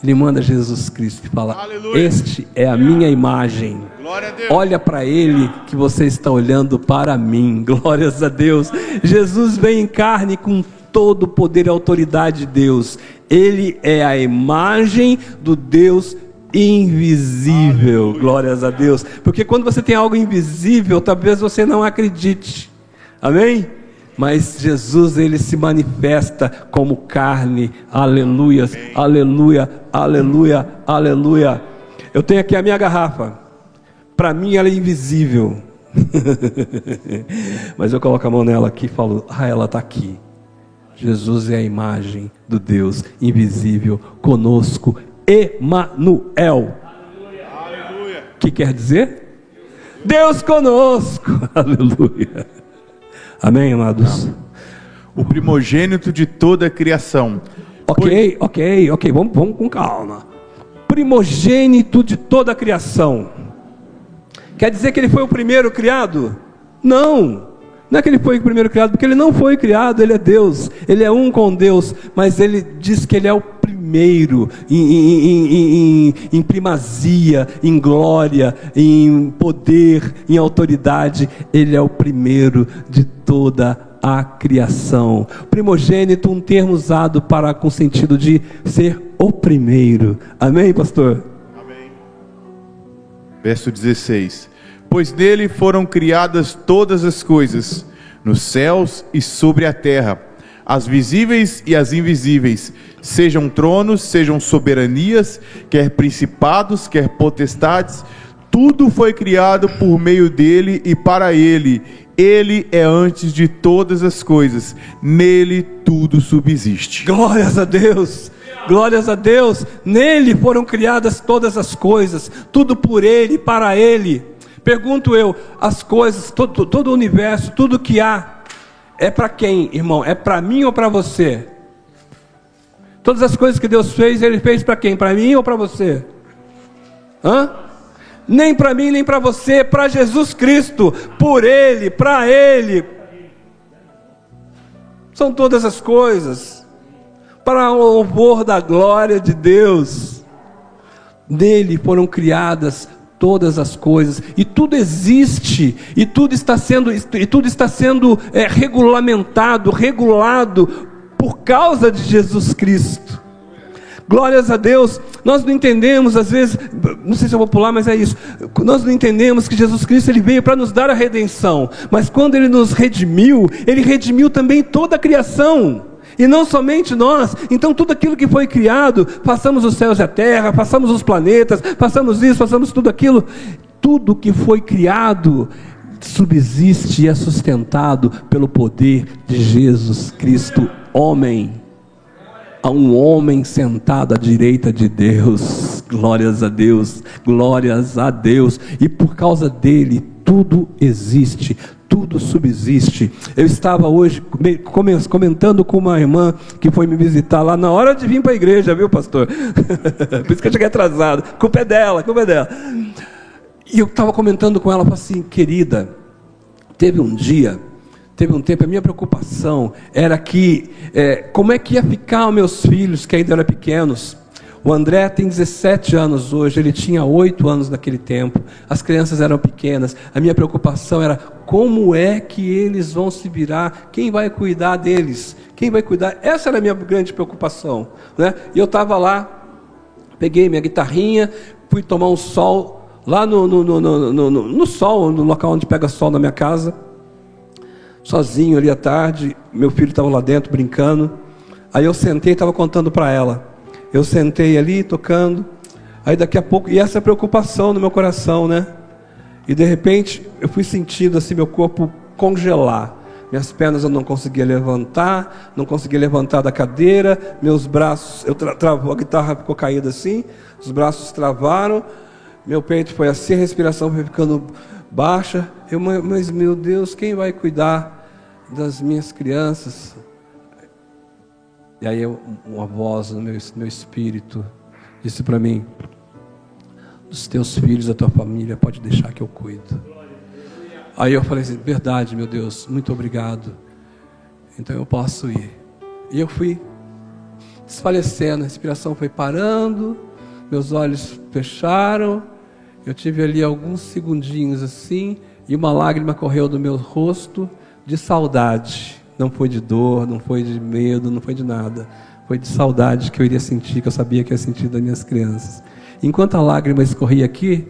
Ele manda Jesus Cristo e fala: aleluia, este é a minha imagem. Glória a Deus. Olha para ele que você está olhando para mim. Glórias a Deus. Jesus vem em carne com todo o poder e autoridade de Deus. Ele é a imagem do Deus invisível. Aleluia. Glórias a Deus. Porque quando você tem algo invisível, talvez você não acredite. Amém? Mas Jesus, ele se manifesta como carne. Aleluia, aleluia, aleluia, aleluia. Eu tenho aqui a minha garrafa. Para mim ela é invisível. Mas eu coloco a mão nela aqui e falo: ela está aqui. Jesus é a imagem do Deus invisível conosco. Emanuel. Aleluia. O que quer dizer? Deus conosco. Aleluia. Amém, amados? O primogênito de toda a criação. Ok, vamos com calma. Primogênito de toda a criação. Quer dizer que ele foi o primeiro criado? Não é que ele foi o primeiro criado, porque ele não foi criado, ele é Deus, ele é um com Deus, mas ele diz que ele é o primeiro em primazia, em glória, em poder, em autoridade. Ele é o primeiro de toda a criação. Primogênito, um termo usado com sentido de ser o primeiro. Amém, pastor? Amém. Verso 16. Pois nele foram criadas todas as coisas, nos céus e sobre a terra, as visíveis e as invisíveis, sejam tronos, sejam soberanias, quer principados, quer potestades, tudo foi criado por meio dele e para ele. Ele é antes de todas as coisas, nele tudo subsiste. Glórias a Deus! Glórias a Deus! Nele foram criadas todas as coisas, tudo por ele e para ele. Pergunto eu, as coisas, todo o universo, tudo que há, é para quem, irmão? É para mim ou para você? Todas as coisas que Deus fez, Ele fez para quem? Para mim ou para você? Nem para mim, nem para você, para Jesus Cristo, por Ele, para Ele. São todas as coisas, para o louvor da glória de Deus. Nele foram criadas todas as coisas, e tudo existe, e tudo está sendo regulamentado, regulado por causa de Jesus Cristo. Glórias a Deus. Nós não entendemos, às vezes, não sei se eu vou pular, mas é isso. Nós não entendemos que Jesus Cristo, Ele veio para nos dar a redenção, mas quando Ele nos redimiu, Ele redimiu também toda a criação. E não somente nós. Então tudo aquilo que foi criado, passamos os céus e a terra, passamos os planetas, passamos isso, passamos tudo aquilo. Tudo que foi criado subsiste e é sustentado pelo poder de Jesus Cristo, homem. Há um homem sentado à direita de Deus. Glórias a Deus, glórias a Deus. E por causa dele tudo existe, tudo subsiste. Eu estava hoje comentando com uma irmã que foi me visitar lá na hora de vir para a igreja, viu, pastor? Por isso que eu cheguei atrasado. Culpa é dela. E eu estava comentando com ela, falei assim: querida, teve um tempo, a minha preocupação era que, como é que ia ficar os meus filhos que ainda eram pequenos. O André tem 17 anos hoje, ele tinha 8 anos naquele tempo, as crianças eram pequenas. A minha preocupação era como é que eles vão se virar, quem vai cuidar deles, quem vai cuidar, essa era a minha grande preocupação, né? E eu estava lá, peguei minha guitarrinha, fui tomar um sol, lá no sol, no local onde pega sol na minha casa, sozinho ali à tarde, meu filho estava lá dentro brincando, aí eu sentei e estava contando para ela. Eu sentei ali, tocando, aí daqui a pouco, e essa preocupação no meu coração, né? E de repente, eu fui sentindo assim, meu corpo congelar. Minhas pernas eu não conseguia levantar, da cadeira, meus braços, a guitarra ficou caída assim, os braços travaram, meu peito foi assim, a respiração foi ficando baixa. Mas meu Deus, quem vai cuidar das minhas crianças? E aí uma voz no meu espírito disse para mim: dos teus filhos, da tua família, pode deixar que eu cuido. Aí eu falei assim: verdade, meu Deus, muito obrigado, então eu posso ir. E eu fui desfalecendo, a respiração foi parando, meus olhos fecharam, eu tive ali alguns segundinhos assim, e uma lágrima correu do meu rosto de saudade. Não foi de dor, não foi de medo, não foi de nada. Foi de saudade que eu iria sentir, que eu sabia que eu ia sentir das minhas crianças. Enquanto a lágrima escorria aqui,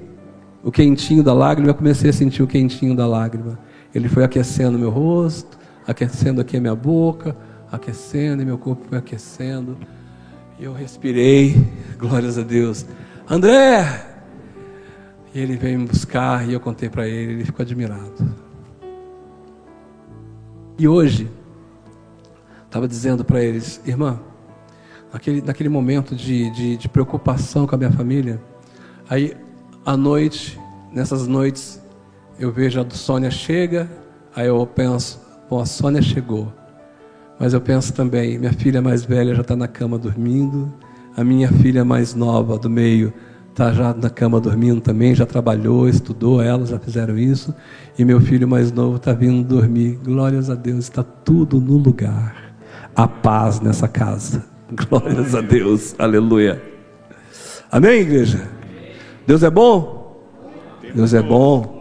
o quentinho da lágrima, eu comecei a sentir o quentinho da lágrima. Ele foi aquecendo meu rosto, aquecendo aqui a minha boca, aquecendo, e meu corpo foi aquecendo. E eu respirei, glórias a Deus. André! E ele veio me buscar, e eu contei para ele ficou admirado. E hoje, estava dizendo para eles: irmã, naquele momento de preocupação com a minha família, aí à noite, nessas noites, eu vejo a Sônia chega, aí eu penso: bom, a Sônia chegou. Mas eu penso também, minha filha mais velha já está na cama dormindo, a minha filha mais nova do meio está já na cama dormindo também, já trabalhou, estudou, elas já fizeram isso, e meu filho mais novo está vindo dormir. Glórias a Deus, está tudo no lugar. A paz nessa casa. Glórias a Deus, aleluia. Amém, igreja? Deus é bom? Deus é bom.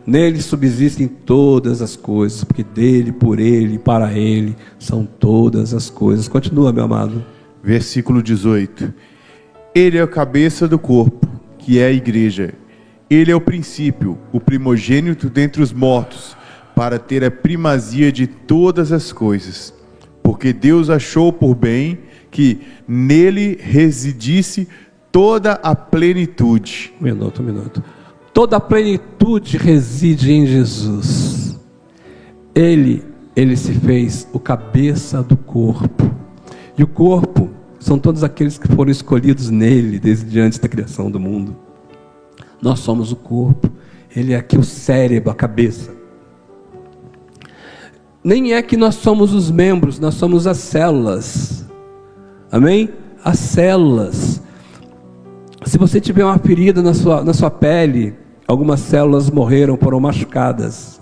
Nele subsistem todas as coisas, porque dele, por ele e para ele são todas as coisas. Continua, meu amado. Versículo 18. Ele é a cabeça do corpo, que é a igreja. Ele é o princípio, o primogênito dentre os mortos, para ter a primazia de todas as coisas. Porque Deus achou por bem que nele residisse toda a plenitude. Um minuto. Toda a plenitude reside em Jesus. Ele se fez o cabeça do corpo. E o corpo são todos aqueles que foram escolhidos nele desde antes da criação do mundo. Nós somos o corpo. Ele é aqui o cérebro, a cabeça. Nem é que nós somos os membros, nós somos as células. Amém? As células. Se você tiver uma ferida na sua pele, algumas células morreram, foram machucadas.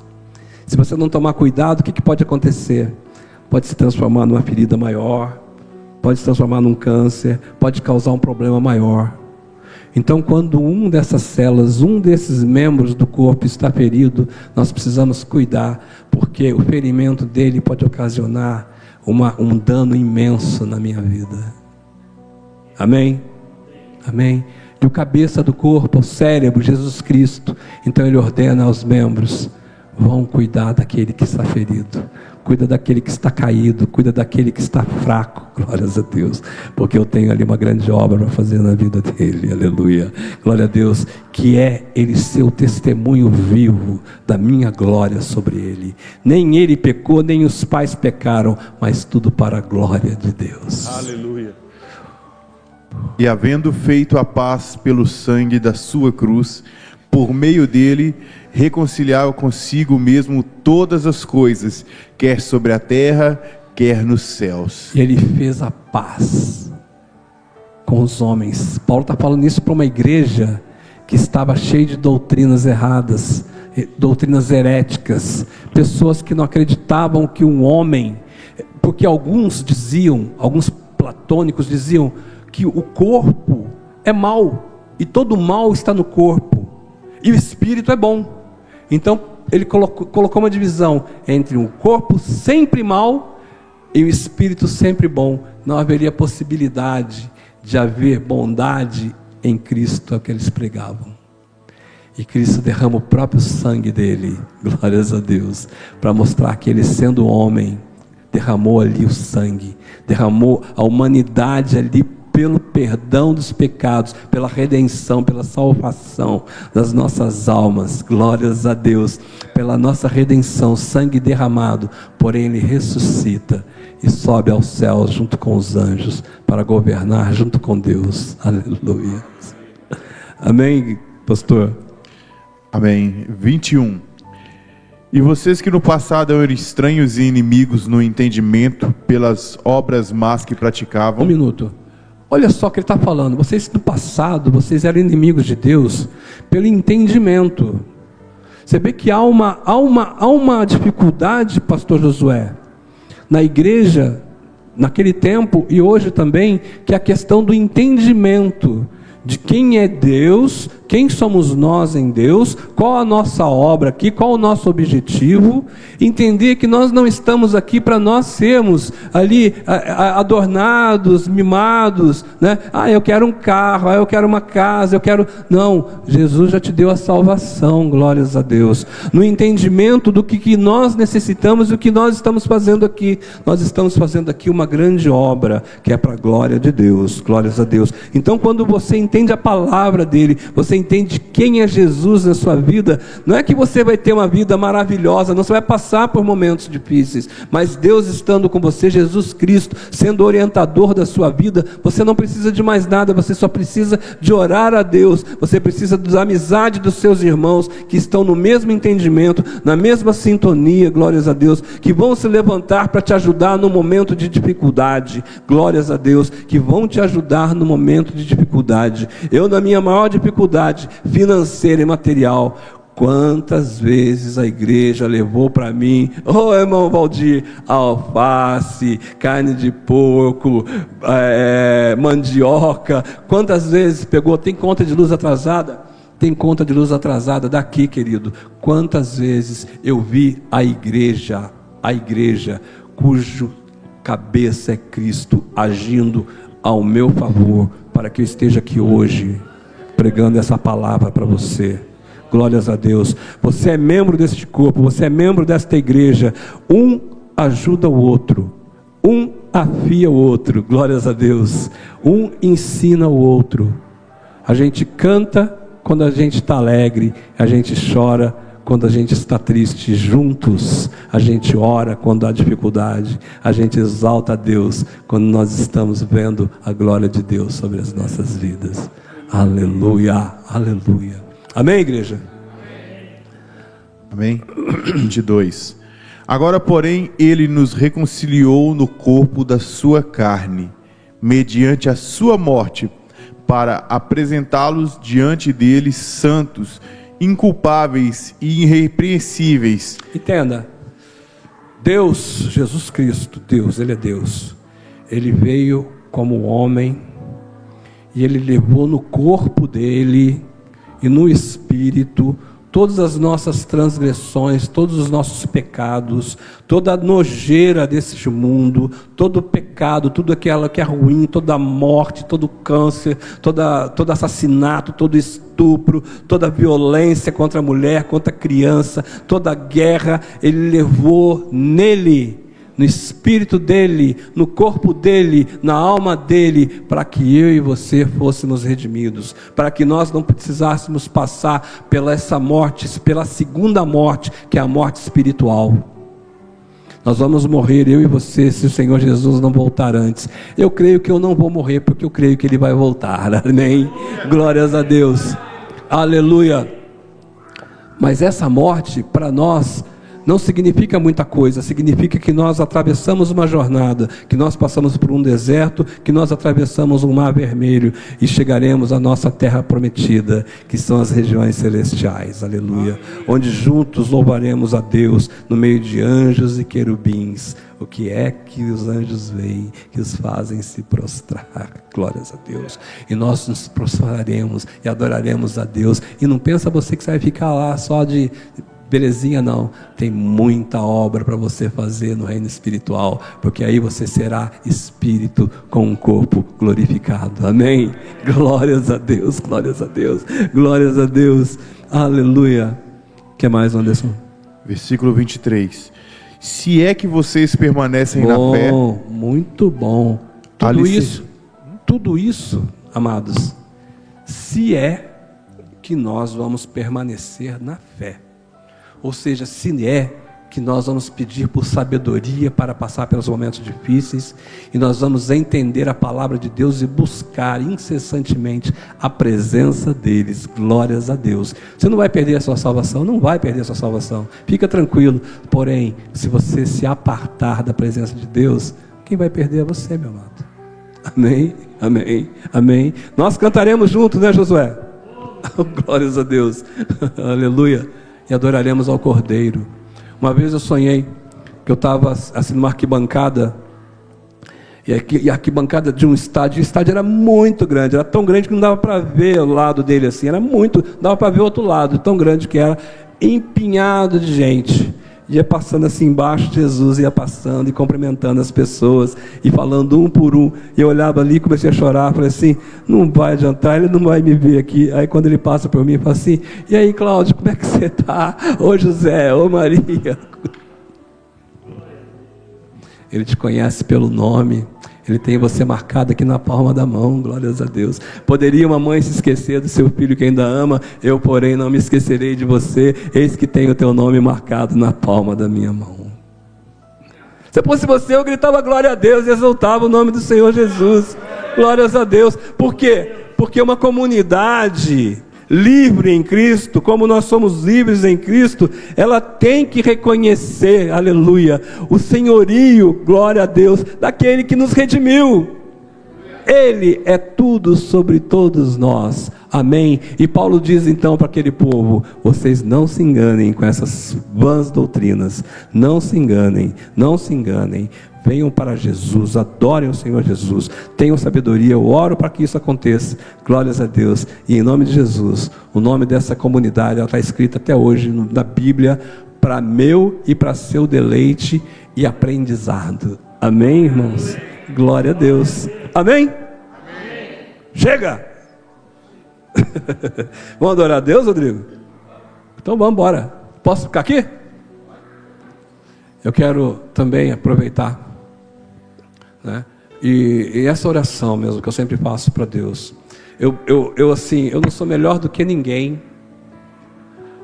Se você não tomar cuidado, o que pode acontecer? Pode se transformar numa ferida maior, pode se transformar num câncer, pode causar um problema maior. Então, quando um dessas células, um desses membros do corpo está ferido, nós precisamos cuidar, porque o ferimento dele pode ocasionar um dano imenso na minha vida. Amém? Amém? E o cabeça do corpo, o cérebro, Jesus Cristo, então ele ordena aos membros: vão cuidar daquele que está ferido, cuida daquele que está caído, cuida daquele que está fraco, glórias a Deus, porque eu tenho ali uma grande obra para fazer na vida dele, aleluia, glória a Deus, que é ele ser o testemunho vivo da minha glória sobre ele. Nem ele pecou, nem os pais pecaram, mas tudo para a glória de Deus. Aleluia. E havendo feito a paz pelo sangue da sua cruz, por meio dele, reconciliar consigo mesmo todas as coisas, quer sobre a terra, quer nos céus. Ele fez a paz com os homens. Paulo está falando isso para uma igreja que estava cheia de doutrinas erradas, doutrinas heréticas, pessoas que não acreditavam que um homem, porque alguns diziam, alguns platônicos diziam que o corpo é mau, e todo mal está no corpo, e o espírito é bom. Então ele colocou uma divisão entre um corpo sempre mau e o espírito sempre bom. Não haveria possibilidade de haver bondade em Cristo, é o que eles pregavam. E Cristo derrama o próprio sangue dele, glórias a Deus, para mostrar que ele, sendo homem, derramou ali o sangue, derramou a humanidade ali pelo perdão dos pecados, pela redenção, pela salvação das nossas almas, glórias a Deus, pela nossa redenção, sangue derramado. Porém ele ressuscita e sobe aos céus junto com os anjos, para governar junto com Deus, aleluia. Amém, pastor? Amém. 21. E vocês que no passado eram estranhos e inimigos no entendimento, pelas obras más que praticavam. Um minuto. Olha só o que ele está falando. Vocês no passado, vocês eram inimigos de Deus pelo entendimento. Você vê que há uma dificuldade, pastor Josué, na igreja, naquele tempo e hoje também, que é a questão do entendimento de quem é Deus, quem somos nós em Deus, qual a nossa obra aqui, qual o nosso objetivo. Entender que nós não estamos aqui para nós sermos ali adornados, mimados, né? Eu quero um carro, eu quero uma casa, eu quero... Não, Jesus já te deu a salvação, glórias a Deus. No entendimento do que nós necessitamos e o que nós estamos fazendo aqui. Nós estamos fazendo aqui uma grande obra, que é para a glória de Deus, glórias a Deus. Então quando você entende a palavra dele, você entende quem é Jesus na sua vida, não é que você vai ter uma vida maravilhosa, não, você vai passar por momentos difíceis, mas Deus estando com você, Jesus Cristo sendo orientador da sua vida, você não precisa de mais nada, você só precisa de orar a Deus, você precisa da amizade dos seus irmãos, que estão no mesmo entendimento, na mesma sintonia, glórias a Deus, que vão se levantar para te ajudar no momento de dificuldade, glórias a Deus, que vão te ajudar no momento de dificuldade. Eu, na minha maior dificuldade financeira e material, quantas vezes a igreja levou para mim, irmão Valdir, alface, carne de porco, mandioca, quantas vezes pegou, tem conta de luz atrasada? Tem conta de luz atrasada daqui, querido. Quantas vezes eu vi a igreja cujo cabeça é Cristo, agindo ao meu favor, para que eu esteja aqui hoje, pregando essa palavra para você. Glórias a Deus. Você é membro deste corpo, você é membro desta igreja. Um ajuda o outro, um afia o outro, glórias a Deus. Um ensina o outro. A gente canta quando a gente está alegre, a gente chora quando a gente está triste. Juntos a gente ora quando há dificuldade, a gente exalta a Deus quando nós estamos vendo a glória de Deus sobre as nossas vidas. Aleluia, aleluia. Amém, igreja? Amém. 22. Agora, porém, ele nos reconciliou no corpo da sua carne, mediante a sua morte, para apresentá-los diante dele santos, inculpáveis e irrepreensíveis. Entenda, Deus, Jesus Cristo, Deus, Ele é Deus. Ele veio como homem e Ele levou no corpo dele e no espírito todas as nossas transgressões, todos os nossos pecados, toda a nojeira desse mundo, todo o pecado pecado, tudo aquilo que é ruim, toda morte, todo câncer, todo assassinato, todo estupro, toda violência contra a mulher, contra a criança, toda guerra, Ele levou nele, no espírito dele, no corpo dele, na alma dele, para que eu e você fôssemos redimidos, para que nós não precisássemos passar pela essa morte, pela segunda morte, que é a morte espiritual. Nós vamos morrer, eu e você, se o Senhor Jesus não voltar antes. Eu creio que eu não vou morrer, porque eu creio que Ele vai voltar, amém? Glórias a Deus, aleluia. Mas essa morte, para nós, não significa muita coisa, significa que nós atravessamos uma jornada, que nós passamos por um deserto, que nós atravessamos um mar vermelho e chegaremos à nossa terra prometida, que são as regiões celestiais, aleluia, onde juntos louvaremos a Deus no meio de anjos e querubins. O que é que os anjos veem, que os fazem se prostrar, glórias a Deus, e nós nos prostraremos e adoraremos a Deus. E não pensa você que você vai ficar lá só de belezinha, não. Tem muita obra para você fazer no reino espiritual, porque aí você será espírito com um corpo glorificado, amém? Glórias a Deus, glórias a Deus, glórias a Deus, aleluia. O que mais, Anderson? Versículo 23. Se é que vocês permanecem na fé. Muito bom. Tudo isso, amados, se é que nós vamos permanecer na fé. Ou seja, se é que nós vamos pedir por sabedoria para passar pelos momentos difíceis, e nós vamos entender a palavra de Deus e buscar incessantemente a presença deles, glórias a Deus. Você não vai perder a sua salvação, não vai perder a sua salvação, fica tranquilo. Porém, se você se apartar da presença de Deus, quem vai perder é você, meu amado. Amém, amém, amém. Nós cantaremos juntos, né, Josué? Glórias a Deus, aleluia. E adoraremos ao Cordeiro. Uma vez eu sonhei que eu estava assim numa arquibancada, e a arquibancada de um estádio, e o estádio era muito grande, era tão grande que não dava para ver o lado dele assim, dava para ver o outro lado, tão grande que era, empinhado de gente. Ia passando assim embaixo, Jesus ia passando e cumprimentando as pessoas e falando um por um. E eu olhava ali, comecei a chorar, falei assim, não vai adiantar, ele não vai me ver aqui. Aí quando ele passa por mim, fala assim, e aí, Cláudio, como é que você está? Ô José, ô Maria. Ele te conhece pelo nome. Ele tem você marcado aqui na palma da mão, glórias a Deus. Poderia uma mãe se esquecer do seu filho que ainda ama? Eu, porém, não me esquecerei de você. Eis que tenho o teu nome marcado na palma da minha mão. Se fosse você, eu gritava glória a Deus e exaltava o nome do Senhor Jesus. Glórias a Deus. Por quê? Porque uma comunidade livre em Cristo, como nós somos livres em Cristo, ela tem que reconhecer, aleluia, o senhorio, glória a Deus, daquele que nos redimiu. Ele é tudo sobre todos nós, amém? E Paulo diz então para aquele povo, vocês não se enganem com essas vãs doutrinas, não se enganem, não se enganem. Venham para Jesus, adorem o Senhor Jesus, tenham sabedoria, eu oro para que isso aconteça, glórias a Deus, e em nome de Jesus, o nome dessa comunidade, ela está escrita até hoje na Bíblia, para meu e para seu deleite e aprendizado, amém, irmãos? Glória a Deus, amém? Chega! Vamos adorar a Deus, Rodrigo? Então vamos embora, posso ficar aqui? Eu quero também aproveitar, né? E essa oração mesmo que eu sempre faço para Deus, eu assim, eu não sou melhor do que ninguém,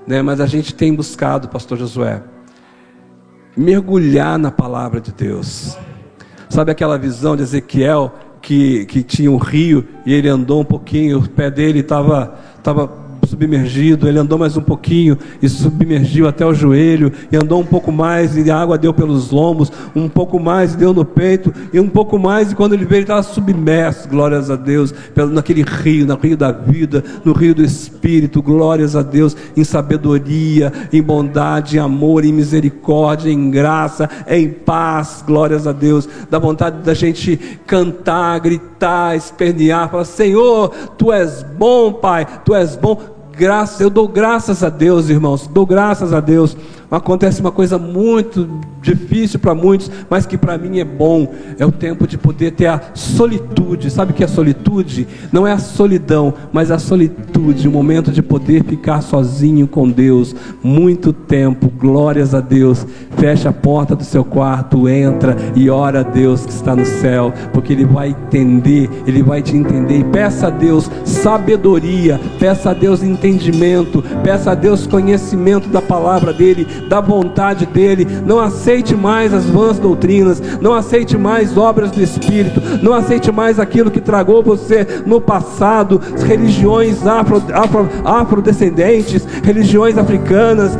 né? Mas a gente tem buscado, pastor Josué, mergulhar na palavra de Deus. Sabe aquela visão de Ezequiel que tinha um rio e ele andou um pouquinho, o pé dele estava submergido, ele andou mais um pouquinho e submergiu até o joelho, e andou um pouco mais e a água deu pelos lombos, um pouco mais e deu no peito, e um pouco mais, e quando ele veio ele estava submerso, glórias a Deus, naquele rio, no rio da vida, no rio do Espírito, glórias a Deus, em sabedoria, em bondade, em amor, em misericórdia, em graça, em paz, glórias a Deus. Dá vontade da gente cantar, gritar, espernear, falar, Senhor, Tu és bom, Pai, Tu és bom. eu dou graças a Deus, irmãos, dou graças a Deus. Acontece uma coisa muito difícil para muitos, mas que para mim é bom. É o tempo de poder ter a solitude. Sabe o que é solitude? Não é a solidão, mas a solitude, o momento de poder ficar sozinho com Deus, muito tempo. Glórias a Deus. Fecha a porta do seu quarto, entra e ora a Deus que está no céu, porque Ele vai entender, Ele vai te entender. E peça a Deus sabedoria, peça a Deus entendimento, peça a Deus conhecimento da palavra dEle, da vontade dEle. Não aceite mais as vãs doutrinas, não aceite mais obras do Espírito, não aceite mais aquilo que tragou você no passado, religiões afrodescendentes, religiões africanas,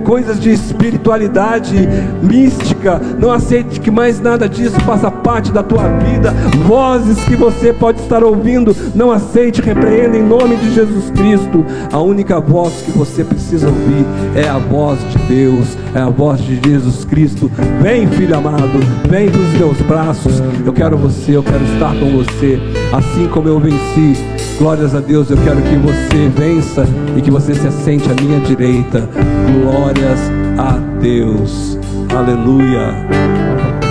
coisas de espiritualidade mística. Não aceite que mais nada disso faça parte da tua vida. Vozes que você pode estar ouvindo, não aceite, repreenda em nome de Jesus Cristo. A única voz que você precisa ouvir é a voz de Deus, é a voz de Jesus Cristo. Vem, filho amado, vem para os meus braços. Eu quero você, eu quero estar com você, assim como eu venci. Glórias a Deus. Eu quero que você vença e que você se assente à minha direita. Glórias a Deus. Aleluia.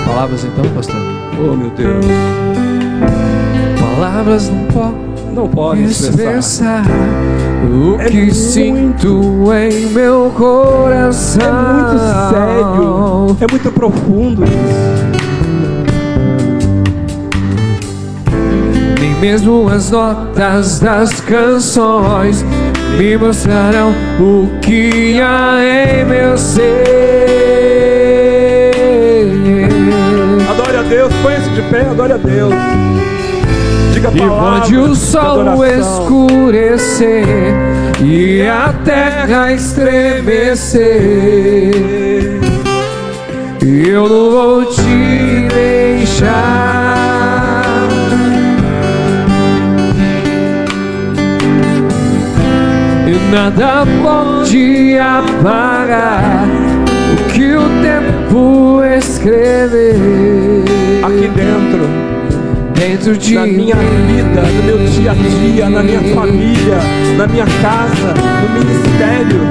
Palavras então, pastor? Oh, meu Deus. Palavras não podem expressar o que sinto em meu coração. É muito sério, é muito profundo isso. Nem mesmo as notas das canções me mostrarão o que há em meu ser. Adore a Deus, põe-se de pé, adore a Deus. Diga e pode o sol escurecer e a terra estremecer, eu não vou te deixar. E nada pode apagar o que o tempo escrever aqui dentro de na minha vida, no meu dia a dia, na minha família, na minha casa, no ministério.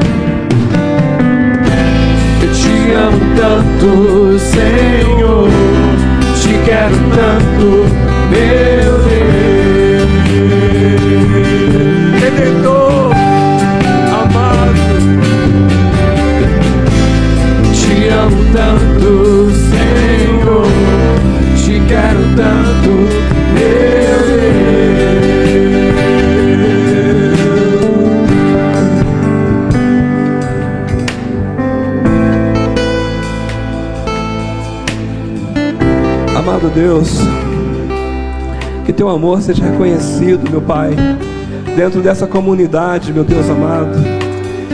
Eu te amo tanto, Senhor, te quero tanto, meu Deus. Redentor amado, te amo tanto, Senhor, te quero tanto, meu Deus. Amado Deus, que teu amor seja reconhecido, meu Pai, dentro dessa comunidade, meu Deus amado.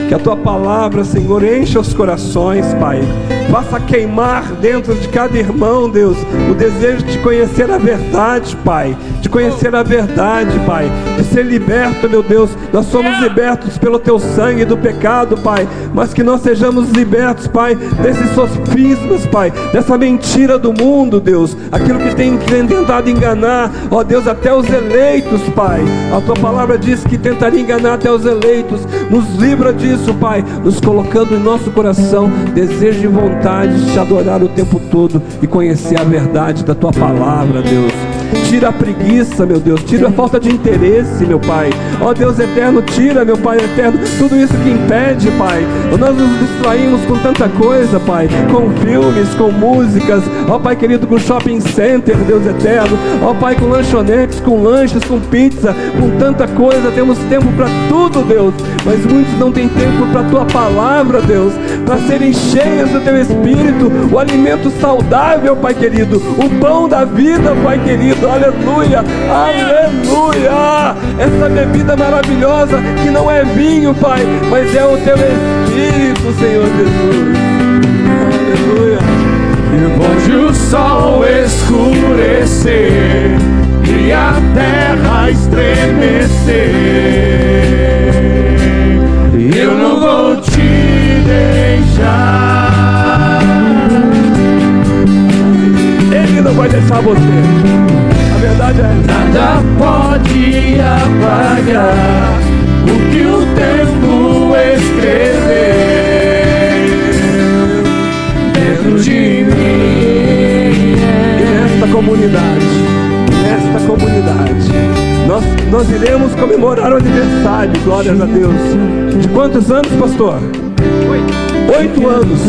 Que a tua palavra, Senhor, encha os corações, Pai. Faça queimar dentro de cada irmão, Deus, o desejo de conhecer a verdade, Pai. De conhecer a verdade, Pai. De ser liberto, meu Deus. Nós somos libertos pelo teu sangue do pecado, Pai. Mas que nós sejamos libertos, Pai, desses sofismas, Pai. Dessa mentira do mundo, Deus. Aquilo que tem tentado enganar, ó Deus, até os eleitos, Pai. A tua palavra diz que tentaria enganar até os eleitos. Nos livra disso, Pai. Nos colocando em nosso coração desejo e vontade de te adorar o tempo todo e conhecer a verdade da tua palavra, Deus. Tira a preguiça, meu Deus, tira a falta de interesse, meu Pai. Ó Deus eterno, tira, meu Pai eterno, tudo isso que impede, Pai. Nós nos distraímos com tanta coisa, Pai, com filmes, com músicas, ó Pai querido, com shopping center, Deus eterno, ó Pai, com lanchonetes, com lanches, com pizza, com tanta coisa. Temos tempo para tudo, Deus, mas muitos não têm tempo para a tua palavra, Deus, para serem cheios do teu Espírito, o alimento saudável, Pai querido, o pão da vida, Pai querido. Aleluia, aleluia. Essa bebida maravilhosa que não é vinho, Pai, mas é o teu Espírito, Senhor Jesus. Aleluia. E pode o sol escurecer e a terra estremecer, eu não vou te deixar. Ele não vai deixar você. A verdade é: nada pode apagar o que o tempo escreveu dentro de mim. E nesta comunidade, nós iremos comemorar o aniversário, glórias a Deus. De quantos anos, pastor? 8 anos.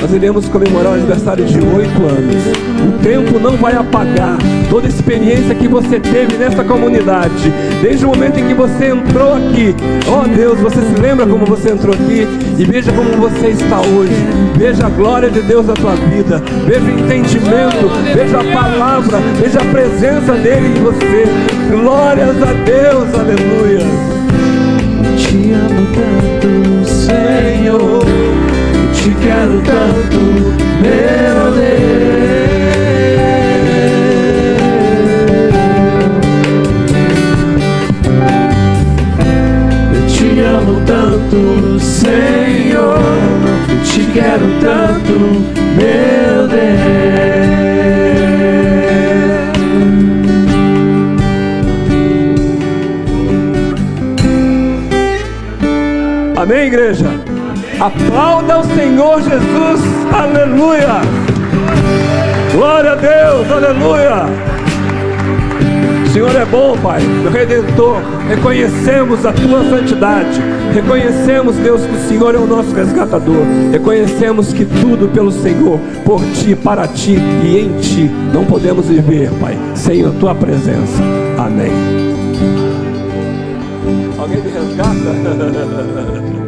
Nós iremos comemorar o aniversário de 8 anos. O tempo não vai apagar toda a experiência que você teve nessa comunidade. Desde o momento em que você entrou aqui. Oh Deus, você se lembra como você entrou aqui? E veja como você está hoje. Veja a glória de Deus na tua vida. Veja o entendimento. Veja a palavra. Veja a presença dele em você. Glórias a Deus, aleluia. Te amo tanto, Senhor. Te quero tanto, meu Deus. Eu te amo tanto, Senhor. Eu te quero tanto, meu Deus. Amém, igreja? Aplauda o Senhor Jesus, aleluia! Glória a Deus, aleluia! O Senhor é bom, Pai, meu Redentor. Reconhecemos a Tua santidade. Reconhecemos, Deus, que o Senhor é o nosso resgatador. Reconhecemos que tudo pelo Senhor, por Ti, para Ti e em Ti, não podemos viver, Pai, sem a Tua presença. Amém. Alguém me resgata?